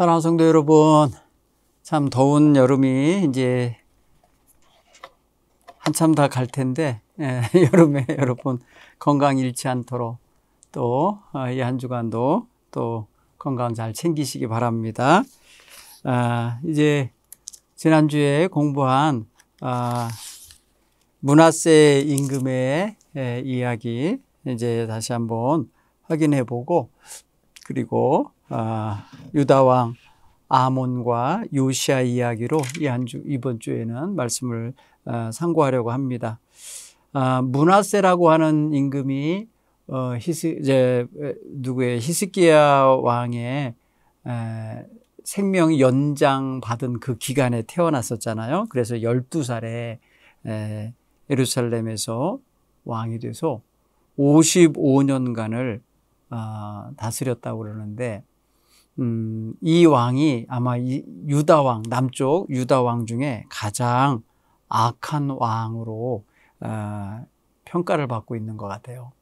사랑하는 성도 여러분, 참 더운 여름이 이제 한참 다 갈 텐데, 여름에 여러분 건강 잃지 않도록 또 이 한 주간도 또 건강 잘 챙기시기 바랍니다. 이제 지난주에 공부한 문하세 임금의 이야기 이제 다시 한번 확인해 보고, 그리고 유다왕 아몬과 요시야 이야기로 이번 주에는 말씀을 상고하려고 합니다. 문하세라고 하는 임금이 히스기야 왕의 생명 연장 받은 그 기간에 태어났었잖아요. 그래서 12살에 예루살렘에서 왕이 돼서 55년간을 다스렸다고 그러는데, 이 왕이 아마 유다왕, 남쪽 유다왕 중에 가장 악한 왕으로 평가를 받고 있는 것 같아요.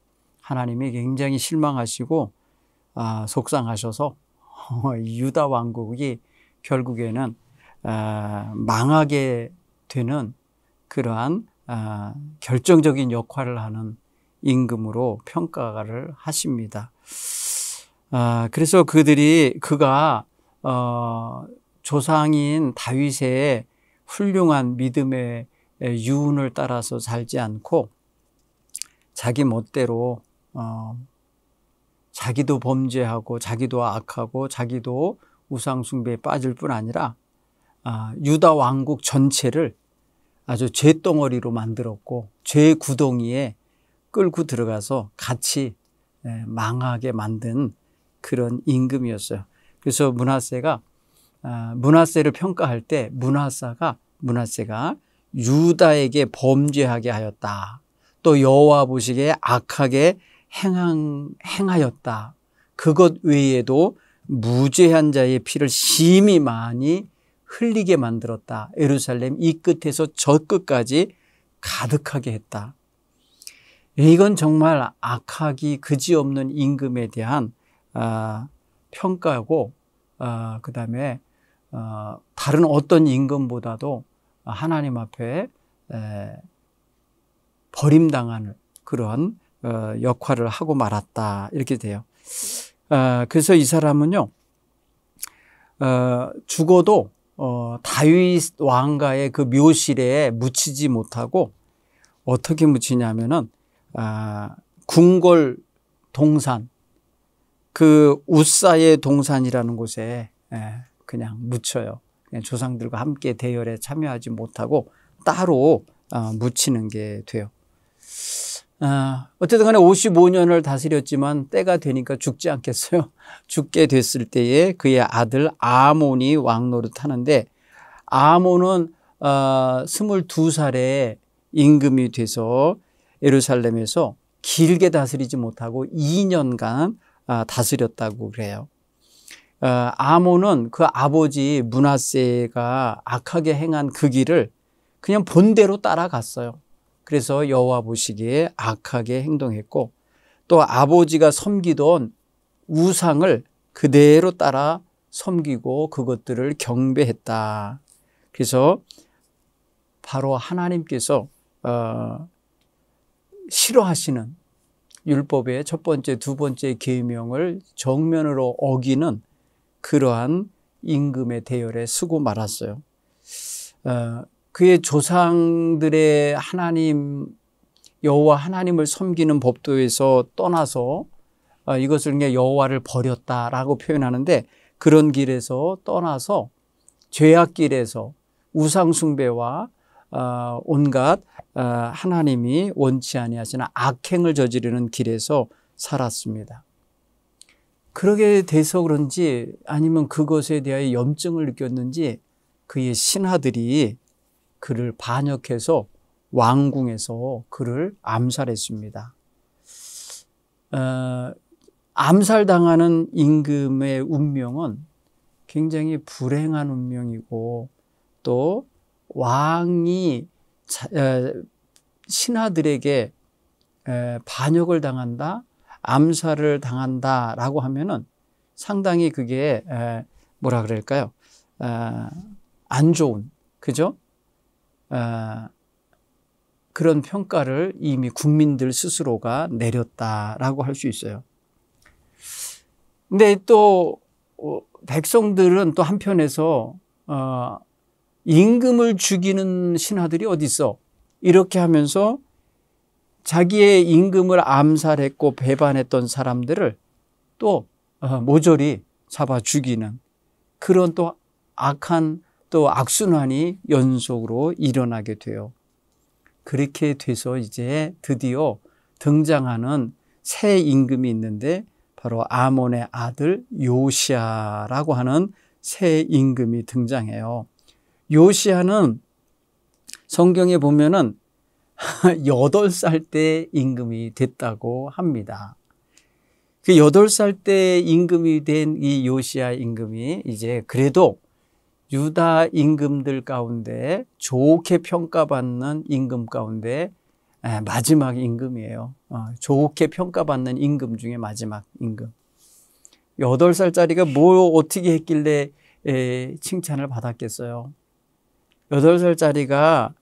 하나님이 굉장히 실망하시고 속상하셔서 유다 왕국이 결국에는 망하게 되는 그러한 결정적인 역할을 하는 임금으로 평가를 하십니다. 그래서 그가 조상인 다윗의 훌륭한 믿음의 유훈을 따라서 살지 않고 자기 멋대로 자기도 범죄하고 자기도 악하고 자기도 우상 숭배에 빠질 뿐 아니라 유다 왕국 전체를 아주 죄덩어리로 만들었고 죄 구덩이에 끌고 들어가서 같이 망하게 만든 그런 임금이었어요. 그래서 문하세를 평가할 때 문하세가 유다에게 범죄하게 하였다, 또 여호와 보시기에 악하게 행하였다, 그것 외에도 무죄한 자의 피를 심히 많이 흘리게 만들었다, 예루살렘 이 끝에서 저 끝까지 가득하게 했다. 이건 정말 악하기 그지없는 임금에 대한 평가고, 그 다음에 다른 어떤 임금보다도 하나님 앞에 버림당하는 그런 역할을 하고 말았다, 이렇게 돼요. 그래서 이 사람은요, 죽어도 다윗 왕가의 그 묘실에 묻히지 못하고 어떻게 묻히냐면은 궁궐 동산, 그 우사의 동산이라는 곳에 그냥 묻혀요. 그냥 조상들과 함께 대열에 참여하지 못하고 따로 묻히는 게 돼요. 어쨌든 간에 55년을 다스렸지만 때가 되니까 죽지 않겠어요. 죽게 됐을 때에 그의 아들 아몬이 왕 노릇하는데, 아몬은 22살에 임금이 돼서 예루살렘에서 길게 다스리지 못하고 2년간 다스렸다고 그래요. 아몬은 그 아버지 문하세가 악하게 행한 그 길을 그냥 본대로 따라갔어요. 그래서 여호와 보시기에 악하게 행동했고, 또 아버지가 섬기던 우상을 그대로 따라 섬기고 그것들을 경배했다. 그래서 바로 하나님께서 싫어하시는 율법의 첫 번째, 두 번째 계명을 정면으로 어기는 그러한 임금의 대열에 서고 말았어요. 그의 조상들의 하나님 여호와 하나님을 섬기는 법도에서 떠나서 이것을 그냥 여호와를 버렸다라고 표현하는데, 그런 길에서 떠나서 죄악길에서 우상 숭배와 온갖 하나님이 원치 아니하시는 악행을 저지르는 길에서 살았습니다. 그러게 돼서 그런지 아니면 그것에 대하여 염증을 느꼈는지 그의 신하들이 그를 반역해서 왕궁에서 그를 암살했습니다. 암살당하는 임금의 운명은 굉장히 불행한 운명이고, 또 왕이 신하들에게 반역을 당한다, 암살을 당한다라고 하면은 상당히 그게 뭐라 그럴까요? 안 좋은, 그죠? 그런 평가를 이미 국민들 스스로가 내렸다라고 할 수 있어요. 근데 또 백성들은 또 한편에서 임금을 죽이는 신하들이 어디 있어? 이렇게 하면서 자기의 임금을 암살했고 배반했던 사람들을 또 모조리 잡아 죽이는 그런 또 악한 또 악순환이 연속으로 일어나게 돼요. 그렇게 돼서 이제 드디어 등장하는 새 임금이 있는데 바로 아몬의 아들 요시야라고 하는 새 임금이 등장해요. 요시야는 성경에 보면은 8살 때 임금이 됐다고 합니다. 그 8살 때 임금이 된 이 요시야 임금이 이제 그래도 유다 임금들 가운데 좋게 평가받는 임금 가운데 마지막 임금이에요. 좋게 평가받는 임금 중에 마지막 임금. 8살짜리가 뭐 어떻게 했길래 칭찬을 받았겠어요. 8살짜리가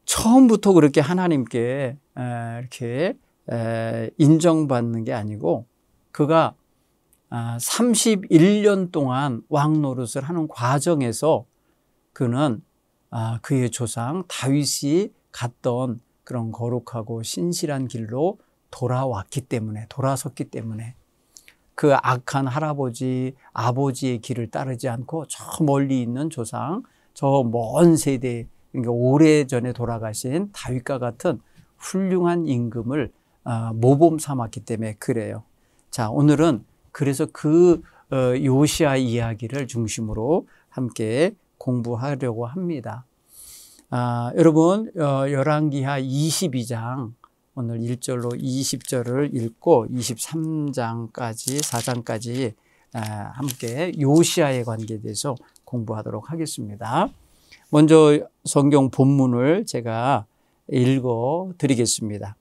처음부터 그렇게 하나님께 이렇게 인정받는 게 아니고 그가 31년 동안 왕 노릇을 하는 과정에서 그는 그의 조상 다윗이 갔던 그런 거룩하고 신실한 길로 돌아섰기 때문에 그 악한 할아버지, 아버지의 길을 따르지 않고 저 멀리 있는 조상, 저 먼 세대, 그러니까 오래전에 돌아가신 다윗과 같은 훌륭한 임금을 모범 삼았기 때문에 그래요. 자, 오늘은 그래서 그 요시야 이야기를 중심으로 함께 공부하려고 합니다. 여러분 열왕기하 22장 오늘 1절로 20절을 읽고 23장까지 4장까지 함께 요시야의 관계에 대해서 공부하도록 하겠습니다. 먼저 성경 본문을 제가 읽어 드리겠습니다.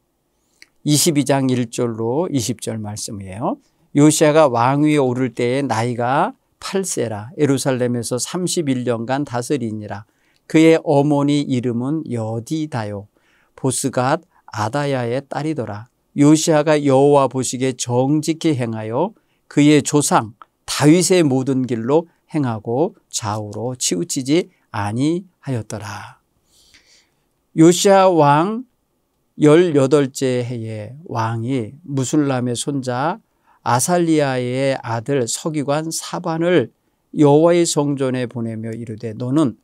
22장 1절로 20절 말씀이에요. 요시야가 왕위에 오를 때에 나이가 8세라 예루살렘에서 31년간 다스리니라. 그의 어머니 이름은 여디다요 보스갓 아다야의 딸이더라. 요시야가 여호와 보시기에 정직히 행하여 그의 조상 다윗의 모든 길로 행하고 좌우로 치우치지 아니하였더라. 요시야 왕 18째 해에 왕이 무술람의 손자 아살리야의 아들 서기관 사반을 여호와의 성전에 보내며 이르되 너는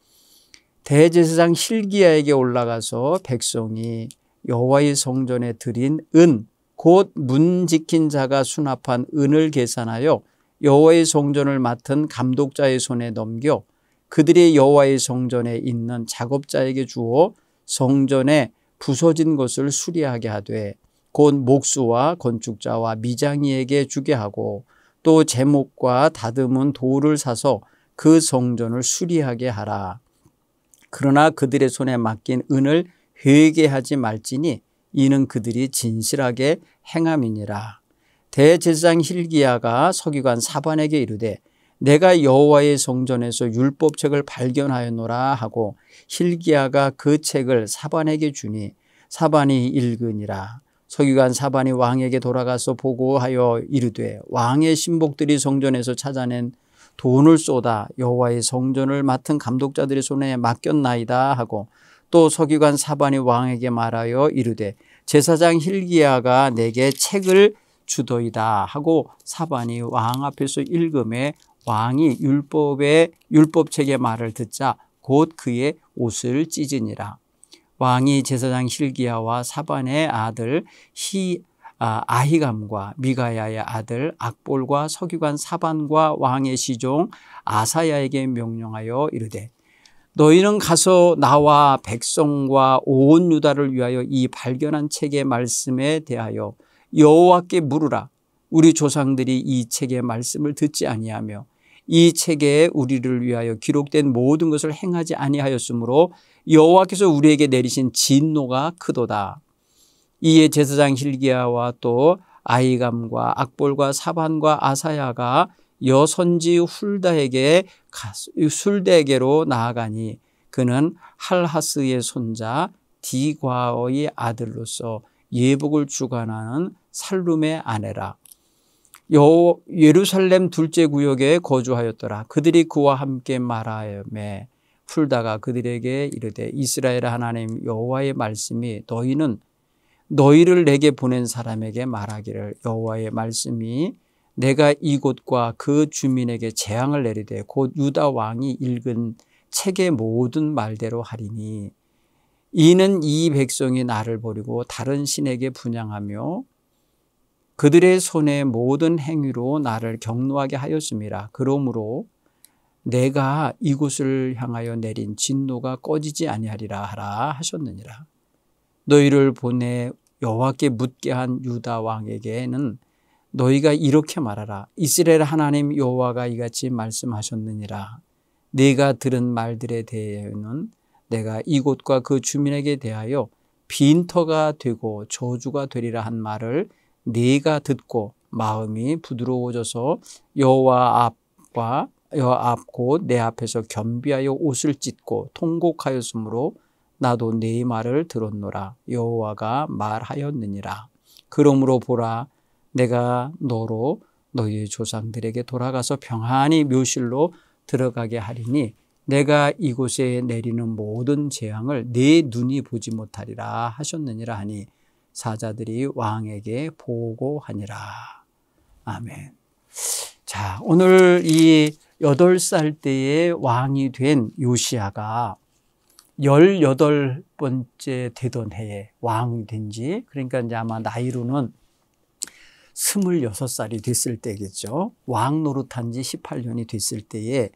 대제사장 hil기야에게 올라가서 백성이 여호와의 성전에 드린 은 곧 문 지킨 자가 수납한 은을 계산하여 여호와의 성전을 맡은 감독자의 손에 넘겨 그들이 여호와의 성전에 있는 작업자에게 주어 성전에 부서진 것을 수리하게 하되 곧 목수와 건축자와 미장이에게 주게 하고 또 제목과 다듬은 돌을 사서 그 성전을 수리하게 하라. 그러나 그들의 손에 맡긴 은을 회개하지 말지니 이는 그들이 진실하게 행함이니라. 대제사장 hil기야가 서기관 사반에게 이르되 내가 여호와의 성전에서 율법책을 발견하였노라 하고 hil기야가 그 책을 사반에게 주니 사반이 읽으니라. 서기관 사반이 왕에게 돌아가서 보고하여 이르되 왕의 신복들이 성전에서 찾아낸 돈을 쏟아 여호와의 성전을 맡은 감독자들의 손에 맡겼나이다 하고 또 서기관 사반이 왕에게 말하여 이르되 제사장 hil기야가 내게 책을 주더이다 하고 사반이 왕 앞에서 읽음에 왕이 율법책의 말을 듣자 곧 그의 옷을 찢으니라. 왕이 제사장 hil기야와 사반의 아들 아히감과 미가야의 아들 악볼과 서기관 사반과 왕의 시종 아사야에게 명령하여 이르되 너희는 가서 나와 백성과 온 유다를 위하여 이 발견한 책의 말씀에 대하여 여호와께 물으라. 우리 조상들이 이 책의 말씀을 듣지 아니하며 이 책에 우리를 위하여 기록된 모든 것을 행하지 아니하였으므로 여호와께서 우리에게 내리신 진노가 크도다. 이에 제사장 hil기야와 또 아히감과 악볼과 사반과 아사야가 여선지 훌다에게로 나아가니 그는 할하스의 손자 디과의 아들로서 예복을 주관하는 살룸의 아내라. 예루살렘 둘째 구역에 거주하였더라. 그들이 그와 함께 말하매 훌다가 그들에게 이르되 이스라엘 하나님 여호와의 말씀이 너희는 너희를 내게 보낸 사람에게 말하기를 여호와의 말씀이 내가 이곳과 그 주민에게 재앙을 내리되 곧 유다 왕이 읽은 책의 모든 말대로 하리니 이는 이 백성이 나를 버리고 다른 신에게 분향하며 그들의 손의 모든 행위로 나를 경노하게 하였음이라. 그러므로 내가 이곳을 향하여 내린 진노가 꺼지지 아니하리라 하라 하셨느니라. 너희를 보내 여호와께 묻게 한 유다 왕에게는 너희가 이렇게 말하라. 이스라엘 하나님 여호와가 이같이 말씀하셨느니라. 네가 들은 말들에 대해서는 내가 이곳과 그 주민에게 대하여 빈터가 되고 저주가 되리라 한 말을 네가 듣고 마음이 부드러워져서 여호와 앞 곧 내 앞에서 겸비하여 옷을 찢고 통곡하였으므로 나도 네 말을 들었노라. 여호와가 말하였느니라. 그러므로 보라 내가 너로 너희의 조상들에게 돌아가서 평안히 묘실로 들어가게 하리니 내가 이곳에 내리는 모든 재앙을 네 눈이 보지 못하리라 하셨느니라 하니 사자들이 왕에게 보고하니라. 아멘. 자, 오늘 이 8살 때에 왕이 된 요시야가 18번째 되던 해에 왕이 된 지, 그러니까 이제 아마 나이로는 26살이 됐을 때겠죠. 왕 노릇한 지 18년이 됐을 때에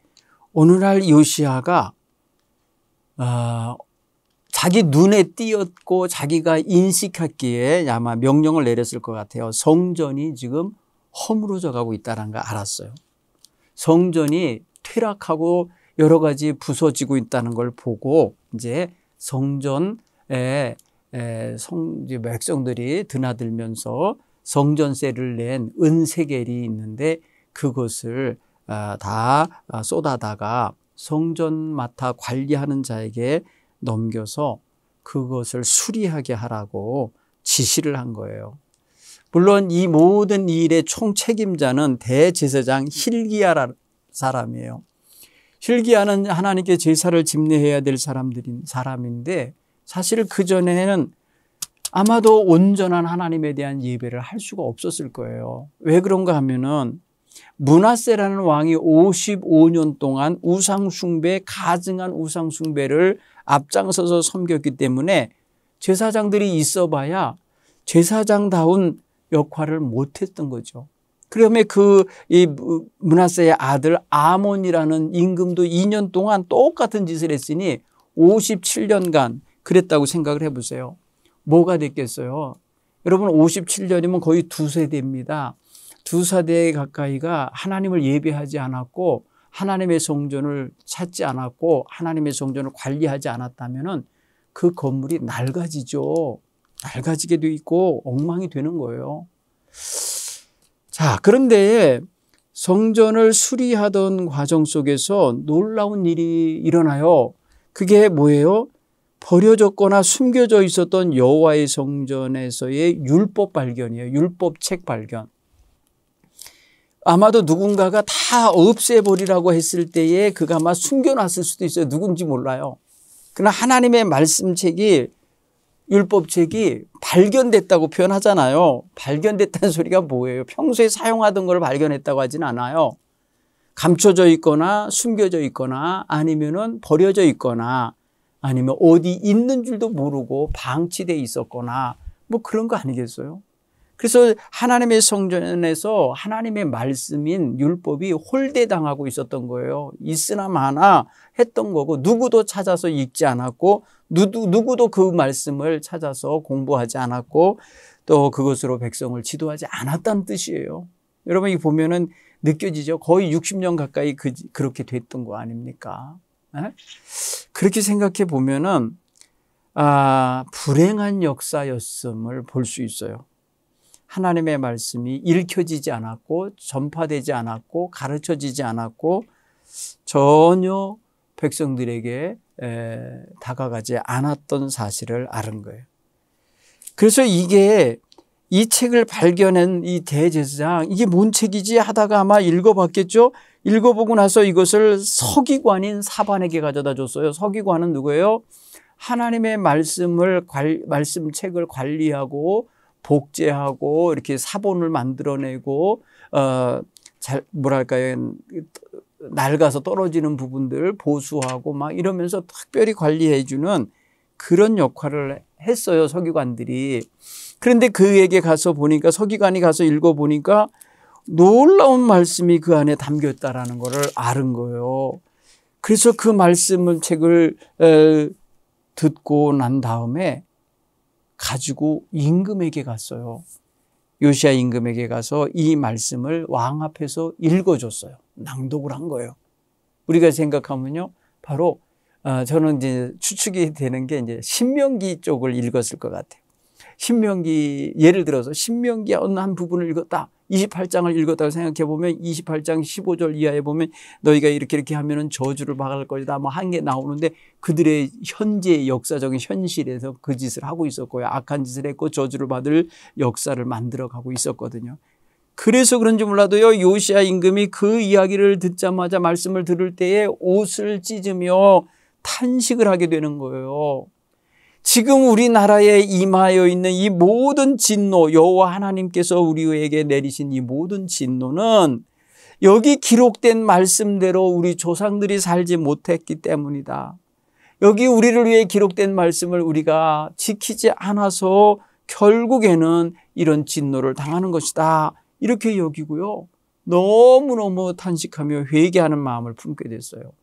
어느 날 요시야가 자기 눈에 띄었고 자기가 인식했기에 아마 명령을 내렸을 것 같아요. 성전이 지금 허물어져 가고 있다는 걸 알았어요. 성전이 퇴락하고 여러 가지 부서지고 있다는 걸 보고 이제 성전에 백성들이 드나들면서 성전세를 낸 은세겔이 있는데 그것을 다 쏟아다가 성전 맡아 관리하는 자에게 넘겨서 그것을 수리하게 하라고 지시를 한 거예요. 물론 이 모든 일의 총책임자는 대제사장 hil기야라는 사람이에요. hil기야는 하나님께 제사를 집례해야 될 사람인데 사실 그전에는 아마도 온전한 하나님에 대한 예배를 할 수가 없었을 거예요. 왜 그런가 하면은 므낫세라는 왕이 55년 동안 가증한 우상숭배를 앞장서서 섬겼기 때문에 제사장들이 있어봐야 제사장다운 역할을 못했던 거죠. 그러면 이 므낫세의 아들 아몬이라는 임금도 2년 동안 똑같은 짓을 했으니 57년간 그랬다고 생각을 해보세요. 뭐가 됐겠어요? 여러분 57년이면 거의 2세대입니다. 2세대 가까이가 하나님을 예배하지 않았고 하나님의 성전을 찾지 않았고 하나님의 성전을 관리하지 않았다면 그 건물이 낡아지죠. 낡아지게 돼 있고 엉망이 되는 거예요. 자, 그런데 성전을 수리하던 과정 속에서 놀라운 일이 일어나요. 그게 뭐예요? 버려졌거나 숨겨져 있었던 여호와의 성전에서의 율법 발견이에요. 율법책 발견. 아마도 누군가가 다 없애버리라고 했을 때에 그가 아마 숨겨놨을 수도 있어요. 누군지 몰라요. 그러나 하나님의 말씀책이 율법책이 발견됐다고 표현하잖아요. 발견됐다는 소리가 뭐예요? 평소에 사용하던 걸 발견했다고 하진 않아요. 감춰져 있거나 숨겨져 있거나 아니면은 버려져 있거나 아니면 어디 있는 줄도 모르고 방치되어 있었거나 뭐 그런 거 아니겠어요? 그래서 하나님의 성전에서 하나님의 말씀인 율법이 홀대당하고 있었던 거예요. 있으나 마나 했던 거고 누구도 찾아서 읽지 않았고 누구도 그 말씀을 찾아서 공부하지 않았고 또 그것으로 백성을 지도하지 않았다는 뜻이에요. 여러분 이 보면은 느껴지죠? 거의 60년 가까이 그렇게 됐던 거 아닙니까? 에? 그렇게 생각해 보면은 불행한 역사였음을 볼 수 있어요. 하나님의 말씀이 읽혀지지 않았고 전파되지 않았고 가르쳐지지 않았고 전혀 백성들에게 다가가지 않았던 사실을 아는 거예요. 그래서 이 책을 발견한 이 대제사장, 이게 뭔 책이지 하다가 아마 읽어봤겠죠. 읽어보고 나서 이것을 서기관인 사반에게 가져다 줬어요. 서기관은 누구예요? 하나님의 말씀책을 관리하고 복제하고 이렇게 사본을 만들어내고 낡아서 떨어지는 부분들 보수하고 막 이러면서 특별히 관리해주는 그런 역할을 했어요, 서기관들이. 그런데 그에게 가서 보니까, 서기관이 가서 읽어보니까 놀라운 말씀이 그 안에 담겼다라는 것을 아는 거예요. 그래서 그 말씀을 책을 듣고 난 다음에 가지고 임금에게 갔어요. 요시야 임금에게 가서 이 말씀을 왕 앞에서 읽어줬어요. 낭독을 한 거예요. 우리가 생각하면요, 바로 저는 이제 추측이 되는 게 이제 신명기 쪽을 읽었을 것 같아요. 신명기, 예를 들어서 신명기 어느 한 부분을 읽었다, 28장을 읽었다고 생각해 보면 28장 15절 이하에 보면 너희가 이렇게 하면은 저주를 받을 것이다 뭐 한 게 나오는데, 그들의 현재 역사적인 현실에서 그 짓을 하고 있었고요. 악한 짓을 했고 저주를 받을 역사를 만들어 가고 있었거든요. 그래서 그런지 몰라도요, 요시야 임금이 그 이야기를 듣자마자 말씀을 들을 때에 옷을 찢으며 탄식을 하게 되는 거예요. 지금 우리나라에 임하여 있는 이 모든 진노, 여호와 하나님께서 우리에게 내리신 이 모든 진노는 여기 기록된 말씀대로 우리 조상들이 살지 못했기 때문이다. 여기 우리를 위해 기록된 말씀을 우리가 지키지 않아서 결국에는 이런 진노를 당하는 것이다, 이렇게 여기고요, 너무너무 탄식하며 회개하는 마음을 품게 됐어요.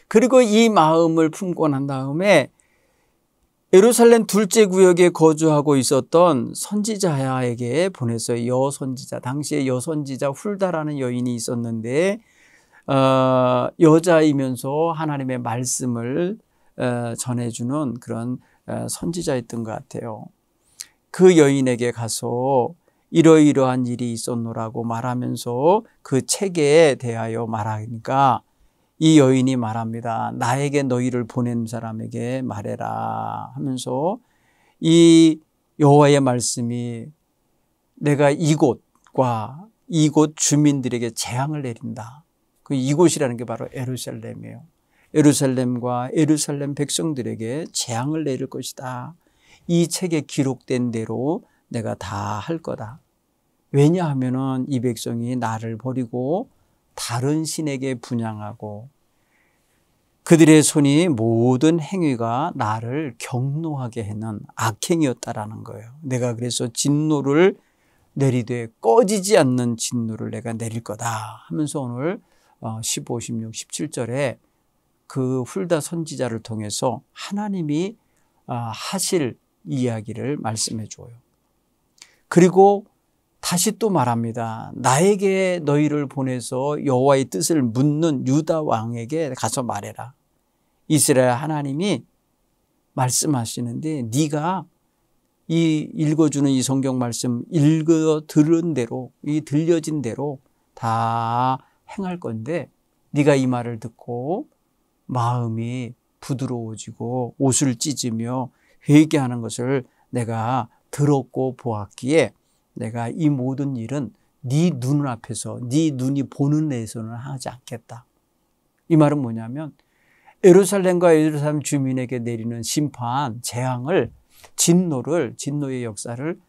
그리고 이 마음을 품고 난 다음에 예루살렘 둘째 구역에 거주하고 있었던 선지자에게 보냈어요. 여선지자. 당시에 여선지자 훌다라는 여인이 있었는데 여자이면서 하나님의 말씀을 전해주는 그런 선지자였던 것 같아요. 그 여인에게 가서 이러이러한 일이 있었노라고 말하면서 그 책에 대하여 말하니까 이 여인이 말합니다. 나에게 너희를 보낸 사람에게 말해라 하면서 이 여호와의 말씀이 내가 이곳과 이곳 주민들에게 재앙을 내린다. 그 이곳이라는 게 바로 예루살렘이에요. 예루살렘과 예루살렘 백성들에게 재앙을 내릴 것이다. 이 책에 기록된 대로 내가 다 할 거다. 왜냐하면은 이 백성이 나를 버리고 다른 신에게 분향하고 그들의 손이 모든 행위가 나를 경노하게 하는 악행이었다라는 거예요. 내가 그래서 진노를 내리되 꺼지지 않는 진노를 내가 내릴 거다 하면서 오늘 15, 16, 17절에 그 훌다 선지자를 통해서 하나님이 하실 이야기를 말씀해 줘요. 그리고 다시 또 말합니다. 나에게 너희를 보내서 여호와의 뜻을 묻는 유다 왕에게 가서 말해라. 이스라엘 하나님이 말씀하시는데 네가 이 읽어주는 이 성경 말씀 읽어 들은 대로, 이 들려진 대로 다 행할 건데 네가 이 말을 듣고 마음이 부드러워지고 옷을 찢으며 회개하는 것을 내가 들었고 보았기에 내가 이 모든 일은 네 눈앞에서, 네 눈이 보는 데에서는 하지 않겠다. 이 말은 뭐냐면 예루살렘과 예루살렘 주민에게 내리는 심판, 재앙을, 진노의 역사를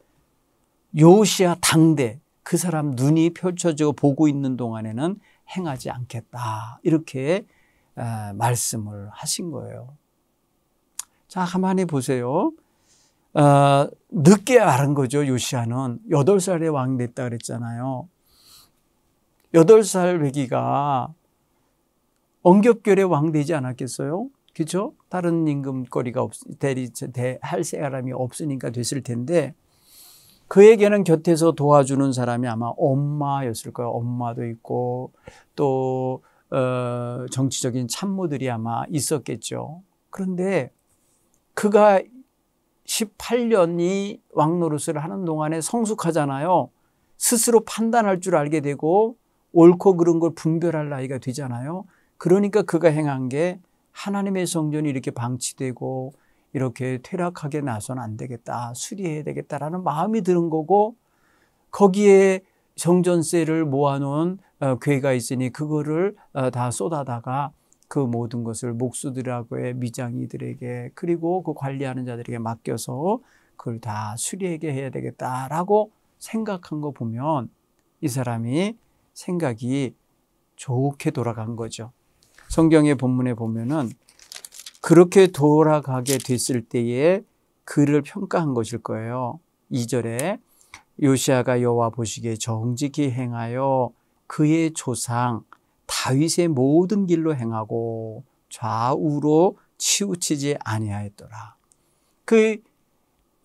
요시야 당대 그 사람 눈이 펼쳐지고 보고 있는 동안에는 행하지 않겠다. 이렇게 말씀을 하신 거예요. 자, 가만히 보세요. 늦게 알은 거죠. 요시야는 8살에 왕 됐다 그랬잖아요. 8살 외기가 엉겹결에 왕 되지 않았겠어요? 그렇죠? 다른 임금거리가 할 사람이 없으니까 됐을 텐데 그에게는 곁에서 도와주는 사람이 아마 엄마였을 거예요. 엄마도 있고 또 정치적인 참모들이 아마 있었겠죠. 그런데 그가 18년이 왕노릇을 하는 동안에 성숙하잖아요. 스스로 판단할 줄 알게 되고 옳고 그른 걸 분별할 나이가 되잖아요. 그러니까 그가 행한 게 하나님의 성전이 이렇게 방치되고 이렇게 퇴락하게 나서는 안 되겠다, 수리해야 되겠다라는 마음이 드는 거고, 거기에 성전세를 모아놓은 괴가 있으니 그거를 다 쏟아다가 그 모든 것을 목수들하고의 미장이들에게 그리고 그 관리하는 자들에게 맡겨서 그걸 다 수리하게 해야 되겠다라고 생각한 거 보면 이 사람이 생각이 좋게 돌아간 거죠. 성경의 본문에 보면은 그렇게 돌아가게 됐을 때에 그를 평가한 것일 거예요. 2절에 요시야가 여호와 보시기에 정직히 행하여 그의 조상 다윗의 모든 길로 행하고 좌우로 치우치지 아니하였더라.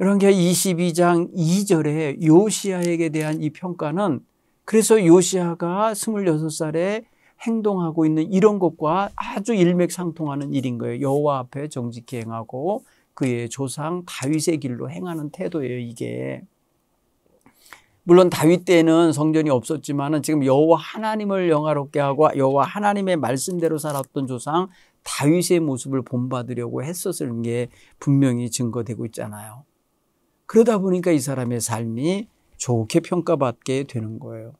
이런 게 22장 2절에 요시야에게 대한 이 평가는, 그래서 요시야가 26살에 행동하고 있는 이런 것과 아주 일맥상통하는 일인 거예요. 여호와 앞에 정직히 행하고 그의 조상 다윗의 길로 행하는 태도예요, 이게. 물론 다윗 때는 성전이 없었지만은 지금 여호와 하나님을 영화롭게 하고 여호와 하나님의 말씀대로 살았던 조상 다윗의 모습을 본받으려고 했었을 게 분명히 증거되고 있잖아요. 그러다 보니까 이 사람의 삶이 좋게 평가받게 되는 거예요.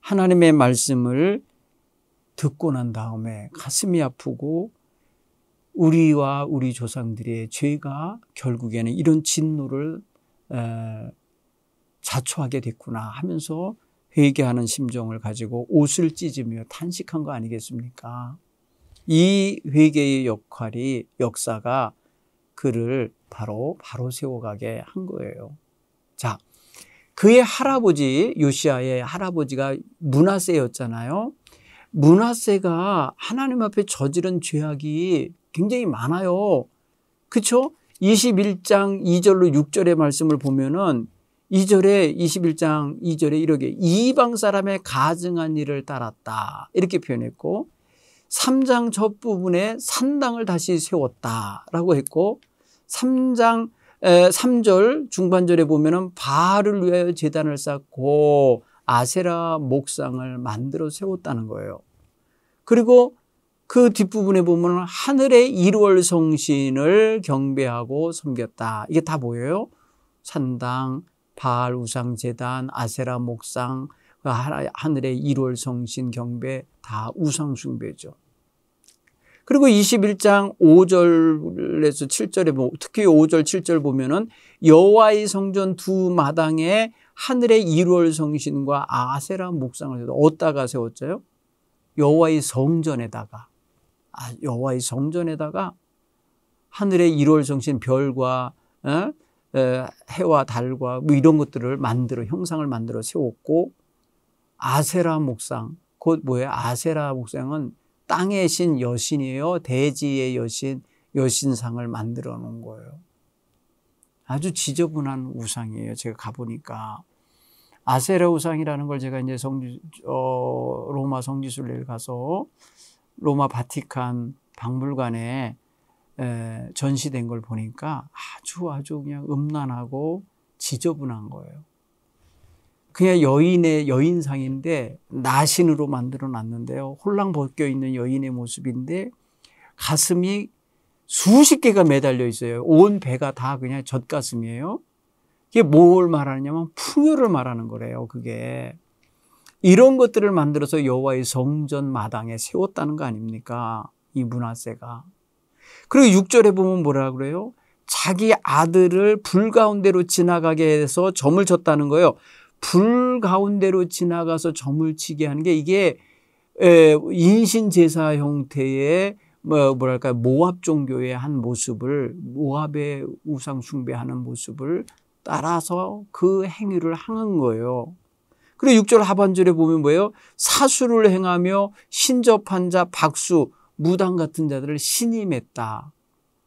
하나님의 말씀을 듣고 난 다음에 가슴이 아프고 우리와 우리 조상들의 죄가 결국에는 이런 진노를 자초하게 됐구나 하면서 회개하는 심정을 가지고 옷을 찢으며 탄식한 거 아니겠습니까? 이 회개의 역사가 그를 바로 세워가게 한 거예요. 자, 그의 할아버지, 요시야의 할아버지가 므낫세였잖아요. 므낫세가 하나님 앞에 저지른 죄악이 굉장히 많아요. 그렇죠? 21장 2절로 6절의 말씀을 보면은 21장 2절에 이렇게 이방 사람의 가증한 일을 따랐다 이렇게 표현했고, 3장 첫 부분에 산당을 다시 세웠다라고 했고, 3절 중반절에 보면은 바알을 위하여 제단을 쌓고 아세라 목상을 만들어 세웠다는 거예요. 그리고 그 뒷부분에 보면 하늘의 일월 성신을 경배하고 섬겼다. 이게 다 뭐예요? 산당, 바알 우상 제단, 아세라 목상, 하늘의 일월 성신 경배, 다 우상 숭배죠. 그리고 21장 5절에서 7절에 특히 5절 7절 보면은 여호와의 성전 두 마당에 하늘의 일월 성신과 아세라 목상을 어디다가 세웠어요? 여호와의 성전에다가 하늘의 일월 성신 별과 해와 달과 뭐 이런 것들을 형상을 만들어 세웠고, 아세라 목상, 곧 뭐예요? 아세라 목상은 땅의 신 여신이에요. 대지의 여신상을 만들어 놓은 거예요. 아주 지저분한 우상이에요. 제가 가보니까. 아세라 우상이라는 걸 제가 이제 로마 성지순례를 가서 로마 바티칸 박물관에 전시된 걸 보니까 아주 그냥 음란하고 지저분한 거예요. 그냥 여인상인데 나신으로 만들어 놨는데요. 홀랑 벗겨 있는 여인의 모습인데 가슴이 수십 개가 매달려 있어요. 온 배가 다 그냥 젖가슴이에요. 이게 뭘 말하느냐면 풍요를 말하는 거래요. 그게. 이런 것들을 만들어서 여호와의 성전 마당에 세웠다는 거 아닙니까? 이 므낫세가. 그리고 6절에 보면 뭐라 그래요? 자기 아들을 불 가운데로 지나가게 해서 점을 쳤다는 거예요. 불 가운데로 지나가서 점을 치게 하는 게 이게 인신제사 형태의 모압 종교의 한 모습을, 모압의 우상 숭배하는 모습을 따라서 그 행위를 하는 거예요. 그리고 6절 하반절에 보면 뭐예요? 사수를 행하며 신접한 자, 박수, 무당 같은 자들을 신임했다.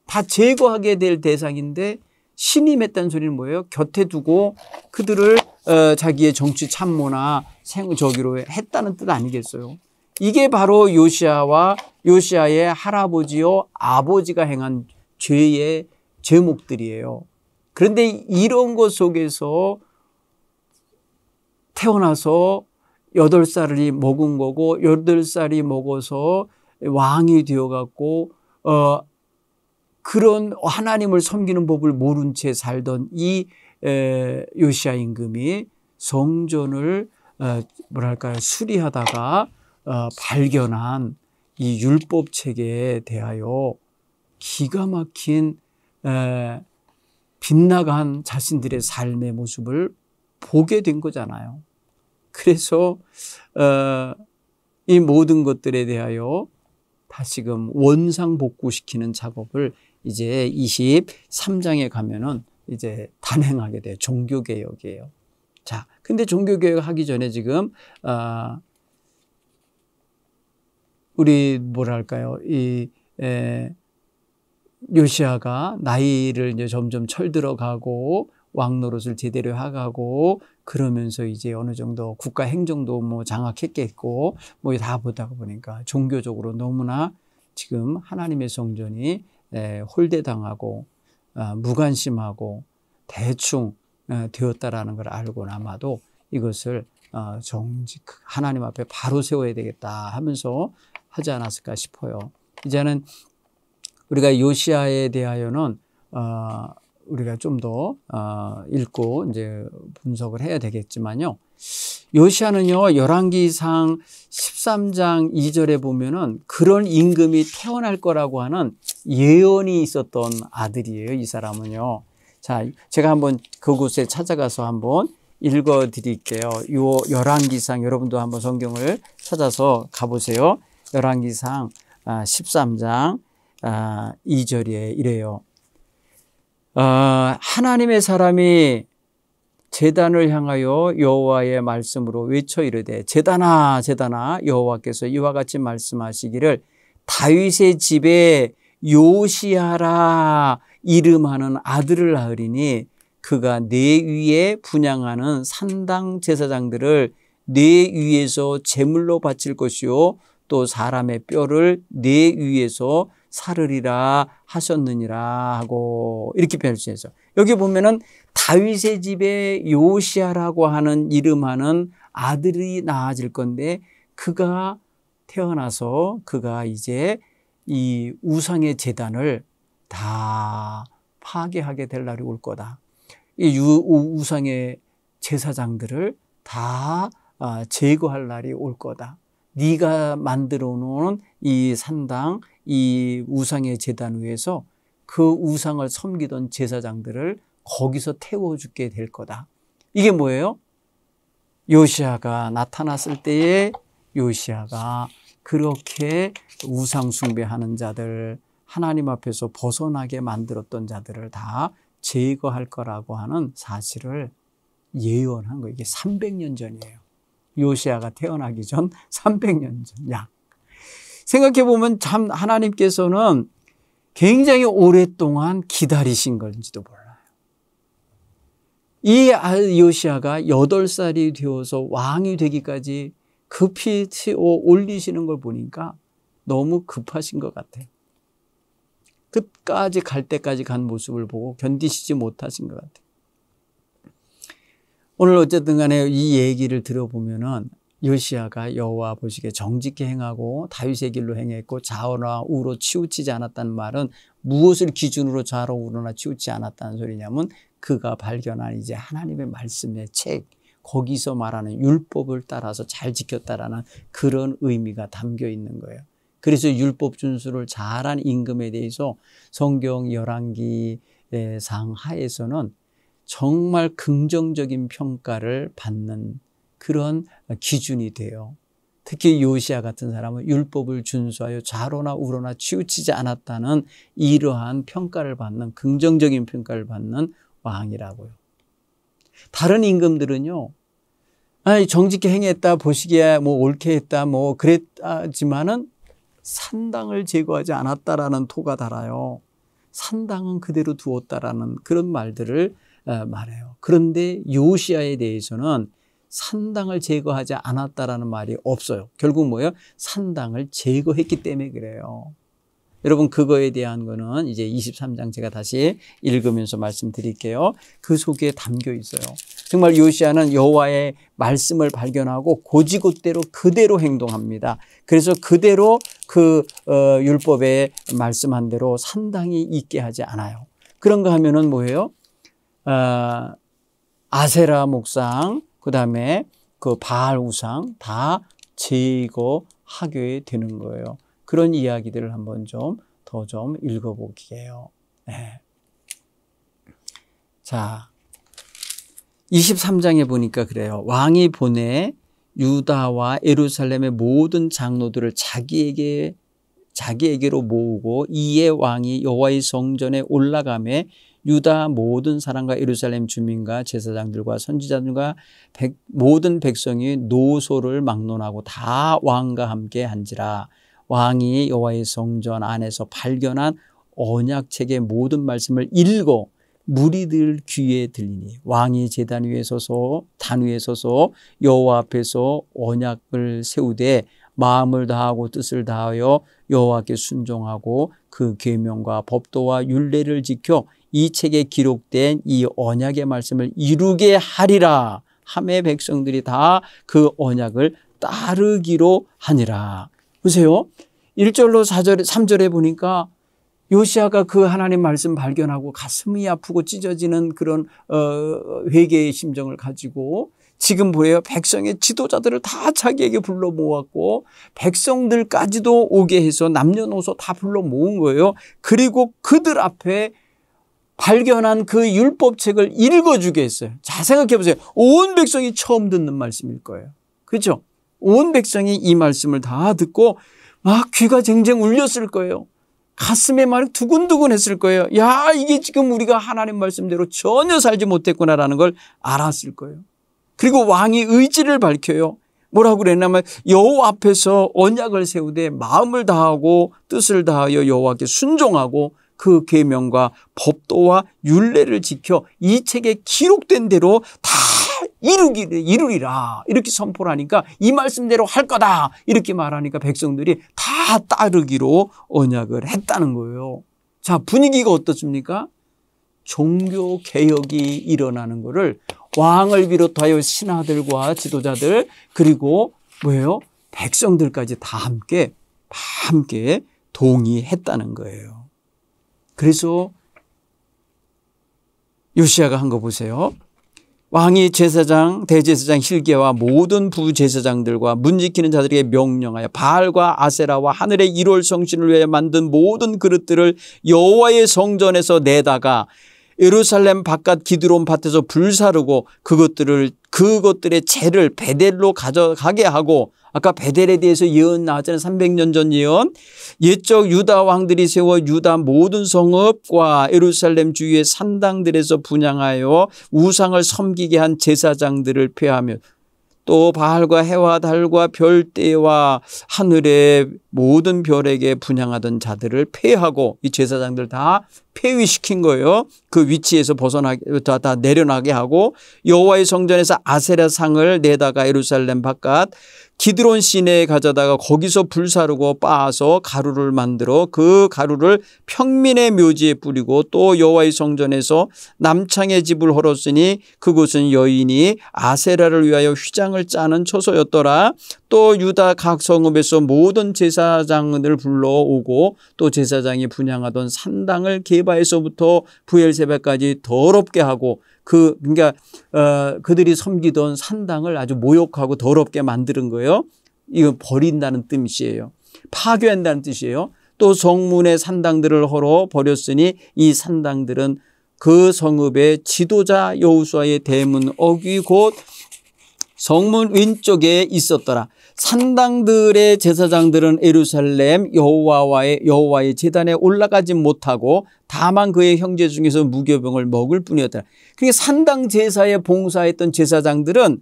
다 제거하게 될 대상인데 신임했다는 소리는 뭐예요? 곁에 두고 그들을 자기의 정치 참모나 저기로 했다는 뜻 아니겠어요? 이게 바로 요시야의 할아버지요 아버지가 행한 죄의 제목들이에요. 그런데 이런 것 속에서 태어나서 8살이 먹은 거고 8살이 먹어서 왕이 되어갖고 그런 하나님을 섬기는 법을 모른 채 살던 이 요시야 임금이 성전을 뭐랄까요 수리하다가 발견한 이 율법 체계에 대하여 기가 막힌 빗나간 자신들의 삶의 모습을 보게 된 거잖아요. 그래서 이 모든 것들에 대하여 다시금 원상복구시키는 작업을 이제 23장에 가면은 이제 단행하게 돼요. 종교개혁이에요. 자, 근데 종교개혁 하기 전에 지금 우리 뭐랄까요 요시야가 나이를 이제 점점 철들어가고 왕 노릇을 제대로 하고 그러면서 이제 어느 정도 국가 행정도 뭐 장악했겠고 뭐 다 보다 보니까 종교적으로 너무나 지금 하나님의 성전이 홀대당하고 무관심하고 대충 되었다라는 걸 알고 아마도 이것을 정직 하나님 앞에 바로 세워야 되겠다 하면서 하지 않았을까 싶어요. 이제는 우리가 요시야에 대하여는 우리가 좀 더 읽고 이제 분석을 해야 되겠지만요. 요시야는요, 열왕기상 13장 2절에 보면은 그런 임금이 태어날 거라고 하는 예언이 있었던 아들이에요. 이 사람은요. 자, 제가 한번 그곳에 찾아가서 한번 읽어 드릴게요. 요 열왕기상 여러분도 한번 성경을 찾아서 가보세요. 열왕기상 13장 2절에 이래요. 하나님의 사람이 제단을 향하여 여호와의 말씀으로 외쳐 이르되 제단아 제단아 여호와께서 이와 같이 말씀하시기를 다윗의 집에 요시야라 이름하는 아들을 낳으리니 그가 내 위에 분향하는 산당 제사장들을 내 위에서 제물로 바칠 것이요 또 사람의 뼈를 내 위에서 사르리라 하셨느니라 하고 이렇게 표현해서 여기 보면은 다윗의 집에 요시야라고 하는 이름하는 아들이 낳아질 건데 그가 태어나서 그가 이제 이 우상의 제단을 다 파괴하게 될 날이 올 거다. 이 우상의 제사장들을 다 제거할 날이 올 거다. 네가 만들어 놓은 이 산당, 이 우상의 제단 위에서 그 우상을 섬기던 제사장들을 거기서 태워 죽게 될 거다. 이게 뭐예요? 요시야가 나타났을 때에 요시야가 그렇게 우상 숭배하는 자들, 하나님 앞에서 벗어나게 만들었던 자들을 다 제거할 거라고 하는 사실을 예언한 거예요. 이게 300년 전이에요. 요시야가 태어나기 전 300년 전. 약. 생각해 보면 참 하나님께서는 굉장히 오랫동안 기다리신 건지도 몰라요. 이 요시야가 8살이 되어서 왕이 되기까지 급히 올리시는 걸 보니까 너무 급하신 것 같아요. 끝까지 갈 때까지 간 모습을 보고 견디시지 못하신 것 같아요. 오늘 어쨌든 간에 이 얘기를 들어보면은 요시야가 여호와 보시기에 정직히 행하고 다윗의 길로 행했고 좌우나 우로 치우치지 않았다는 말은 무엇을 기준으로 좌로 우로나 치우치지 않았다는 소리냐면 그가 발견한 이제 하나님의 말씀의 책, 거기서 말하는 율법을 따라서 잘 지켰다라는 그런 의미가 담겨 있는 거예요. 그래서 율법 준수를 잘한 임금에 대해서 성경 열왕기상 하에서는 정말 긍정적인 평가를 받는 그런 기준이 돼요. 특히 요시야 같은 사람은 율법을 준수하여 좌로나 우로나 치우치지 않았다는 이러한 평가를 받는 긍정적인 평가를 받는 왕이라고요. 다른 임금들은요, 정직히 행했다, 보시기에 뭐 옳게 했다, 뭐 그랬지만은 산당을 제거하지 않았다라는 토가 달아요. 산당은 그대로 두었다라는 그런 말들을 말해요. 그런데 요시야에 대해서는 산당을 제거하지 않았다라는 말이 없어요. 결국 뭐예요? 산당을 제거했기 때문에 그래요. 여러분 그거에 대한 거는 이제 23장 제가 다시 읽으면서 말씀드릴게요. 그 속에 담겨 있어요. 정말 요시야는 여호와의 말씀을 발견하고 고지곳대로 그대로 행동합니다. 그래서 그대로 그 율법에 말씀한 대로 산당이 있게 하지 않아요. 그런가 하면은 뭐예요? 아세라 목상, 그 다음에 그 바알 우상 다 제거하게 되는 거예요. 그런 이야기들을 한번 더 읽어보게요. 네. 자, 23장에 보니까 그래요. 왕이 보내 유다와 예루살렘의 모든 장로들을 자기에게로 모으고 이에 왕이 여호와의 성전에 올라가매 유다 모든 사람과 예루살렘 주민과 제사장들과 선지자들과 모든 백성이 노소를 막론하고 다 왕과 함께 한지라. 왕이 여호와의 성전 안에서 발견한 언약책의 모든 말씀을 읽어 무리들 귀에 들리니 왕이 제단 위에 서서 여호와 앞에서 언약을 세우되 마음을 다하고 뜻을 다하여 여호와께 순종하고 그 계명과 법도와 율례를 지켜 이 책에 기록된 이 언약의 말씀을 이루게 하리라 하매 백성들이 다 그 언약을 따르기로 하니라. 보세요. 1절로 4절, 3절에 보니까 요시야가 그 하나님 말씀 발견하고 가슴이 아프고 찢어지는 그런 회개의 심정을 가지고 지금 보여요. 백성의 지도자들을 다 자기에게 불러 모았고 백성들까지도 오게 해서 남녀노소 다 불러 모은 거예요. 그리고 그들 앞에 발견한 그 율법책을 읽어주게 했어요. 자, 생각해 보세요. 온 백성이 처음 듣는 말씀일 거예요. 그렇죠? 온 백성이 이 말씀을 다 듣고 막 귀가 쟁쟁 울렸을 거예요. 가슴에 막 두근두근 했을 거예요. 야, 이게 지금 우리가 하나님 말씀대로 전혀 살지 못했구나라는 걸 알았을 거예요. 그리고 왕이 의지를 밝혀요. 뭐라고 그랬냐면 여호와 앞에서 언약을 세우되 마음을 다하고 뜻을 다하여 여호와께 순종하고 그 계명과 법도와 율례를 지켜 이 책에 기록된 대로 다 이루리라 이렇게 선포를 하니까 이 말씀대로 할 거다 이렇게 말하니까 백성들이 다 따르기로 언약을 했다는 거예요. 자, 분위기가 어떻습니까? 종교 개혁이 일어나는 것을 왕을 비롯하여 신하들과 지도자들 그리고 뭐예요? 백성들까지 다 함께 동의했다는 거예요. 그래서 요시야가 한 거 보세요. 왕이 제사장, 대제사장 hilge와 모든 부제사장들과 문 지키는 자들에게 명령하여 바알과 아세라와 하늘의 1월 성신을 위하여 만든 모든 그릇들을 여호와의 성전에서 내다가 예루살렘 바깥 기드론 밭에서 불사르고 그것들의 재를 베델로 가져가게 하고 아까 베델에 대해서 예언 나왔잖아요. 300년 전 예언. 옛적 유다 왕들이 세워 유다 모든 성읍과 예루살렘 주위의 산당들에서 분향하여 우상을 섬기게 한 제사장들을 폐하며 또 바알과 해와 달과 별대와 하늘의 모든 별에게 분향하던 자들을 폐하고 이 제사장들 다 폐위시킨 거예요. 그 위치에서 다 내려나게 하고 여호와의 성전에서 아세라 상을 내다가 예루살렘 바깥 기드론 시내에 가져다가 거기서 불사르고 빻아서 가루를 만들어 그 가루를 평민의 묘지에 뿌리고 또 여호와의 성전에서 남창의 집을 헐었으니 그곳은 여인이 아세라를 위하여 휘장을 짜는 처소였더라. 또 유다 각 성읍에서 모든 제사장을 불러오고 또 제사장이 분향하던 산당을 게바에서부터 부엘세바까지 더럽게 하고 그러니까 그들이 섬기던 산당을 아주 모욕하고 더럽게 만드는 거예요. 이거 버린다는 뜻이에요. 파괴한다는 뜻이에요. 또 성문의 산당들을 헐어 버렸으니 이 산당들은 그 성읍의 지도자 여호수아의 대문 어귀 곧 성문 왼쪽에 있었더라. 산당들의 제사장들은 예루살렘 여호와의 제단에 올라가지 못하고 다만 그의 형제 중에서 무교병을 먹을 뿐이었더라. 그러니까 산당 제사에 봉사했던 제사장들은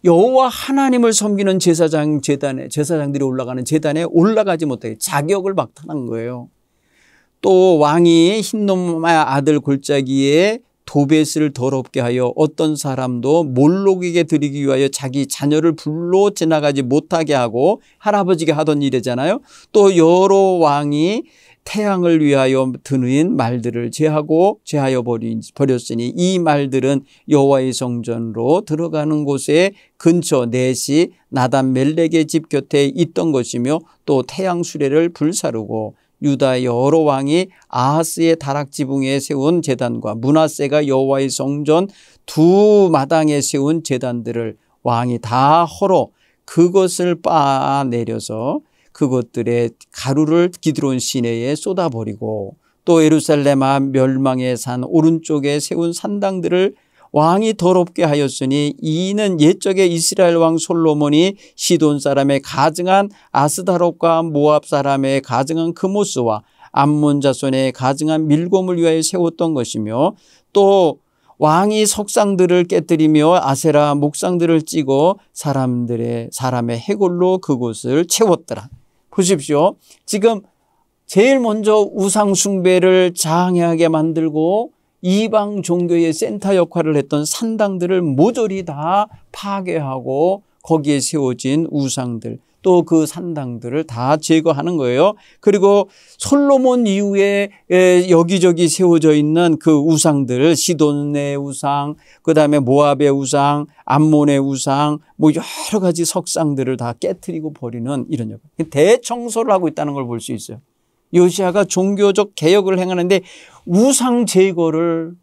여호와 하나님을 섬기는 제사장들이 올라가는 제단에 올라가지 못하게 자격을 박탈한 거예요. 또 왕이 흰놈의 아들 골짜기에 도벳을 더럽게 하여 어떤 사람도 몰록에게 드리기 위하여 자기 자녀를 불로 지나가지 못하게 하고 할아버지가 하던 일이잖아요. 또 여러 왕이 태양을 위하여 드는 말들을 제하여 버렸으니 이 말들은 여호와의 성전으로 들어가는 곳에 근처 넷이 나단 멜렉의 집 곁에 있던 것이며 또 태양 수레를 불사르고 유다 여러 왕이 아하스의 다락 지붕에 세운 제단과 므낫세가 여호와의 성전 두 마당에 세운 제단들을 왕이 다 헐어 그것을 빻아내려서 그것들의 가루를 기드론 시내에 쏟아버리고 또 예루살렘아 멸망의 산 오른쪽에 세운 산당들을 왕이 더럽게 하였으니 이는 옛적에 이스라엘 왕 솔로몬이 시돈 사람의 가증한 아스다롯과 모압 사람의 가증한 그모스와 암몬 자손의 가증한 밀곰을 위하여 세웠던 것이며 또 왕이 석상들을 깨뜨리며 아세라 목상들을 찌고 사람의 해골로 그곳을 채웠더라. 보십시오. 지금 제일 먼저 우상 숭배를 장애하게 만들고 이방 종교의 센터 역할을 했던 산당들을 모조리 다 파괴하고 거기에 세워진 우상들 또 그 산당들을 다 제거하는 거예요. 그리고 솔로몬 이후에 여기저기 세워져 있는 그 우상들, 시돈의 우상, 그다음에 모압의 우상, 암몬의 우상, 뭐 여러 가지 석상들을 다 깨트리고 버리는 이런 역할. 대청소를 하고 있다는 걸 볼 수 있어요. 요시아가 종교적 개혁을 행하는데 우상 제거를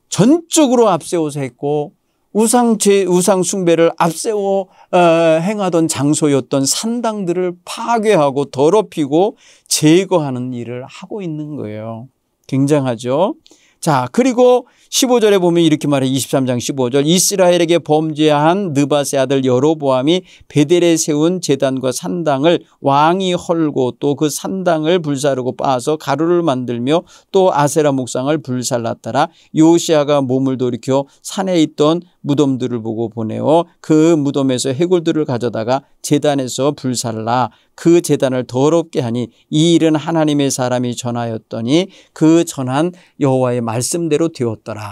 전적으로 앞세워서 했고 우상 숭배를 앞세워 행하던 장소였던 산당들을 파괴하고 더럽히고 제거하는 일을 하고 있는 거예요. 굉장하죠. 자, 그리고 15절에 보면 이렇게 말해. 23장 15절 이스라엘에게 범죄한 느밧의 아들 여로보암이 베델에 세운 제단과 산당을 왕이 헐고 또 그 산당을 불사르고 빻아서 가루를 만들며 또 아세라 목상을 불살랐더라. 요시아가 몸을 돌이켜 산에 있던 무덤들을 보고 보내어 그 무덤에서 해골들을 가져다가 제단에서 불살라 그 제단을 더럽게 하니 이 일은 하나님의 사람이 전하였더니 그 전한 여호와의 말씀대로 되었더라.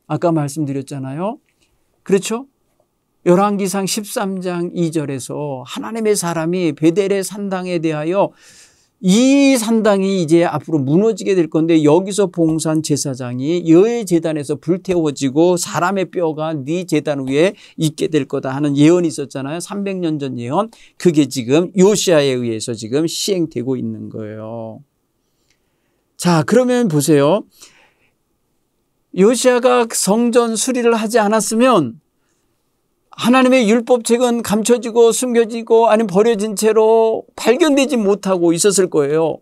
아까 말씀드렸잖아요. 그렇죠? 열왕기상 13장 2절에서 하나님의 사람이 베델의 산당에 대하여 이 산당이 이제 앞으로 무너지게 될 건데 여기서 봉사한 제사장이 여의 제단에서 불태워지고 사람의 뼈가 네 제단 위에 있게 될 거다 하는 예언이 있었잖아요. 300년 전 예언. 그게 지금 요시아에 의해서 지금 시행되고 있는 거예요. 자, 그러면 보세요. 요시아가 성전 수리를 하지 않았으면 하나님의 율법책은 감춰지고 숨겨지고 아니면 버려진 채로 발견되지 못하고 있었을 거예요.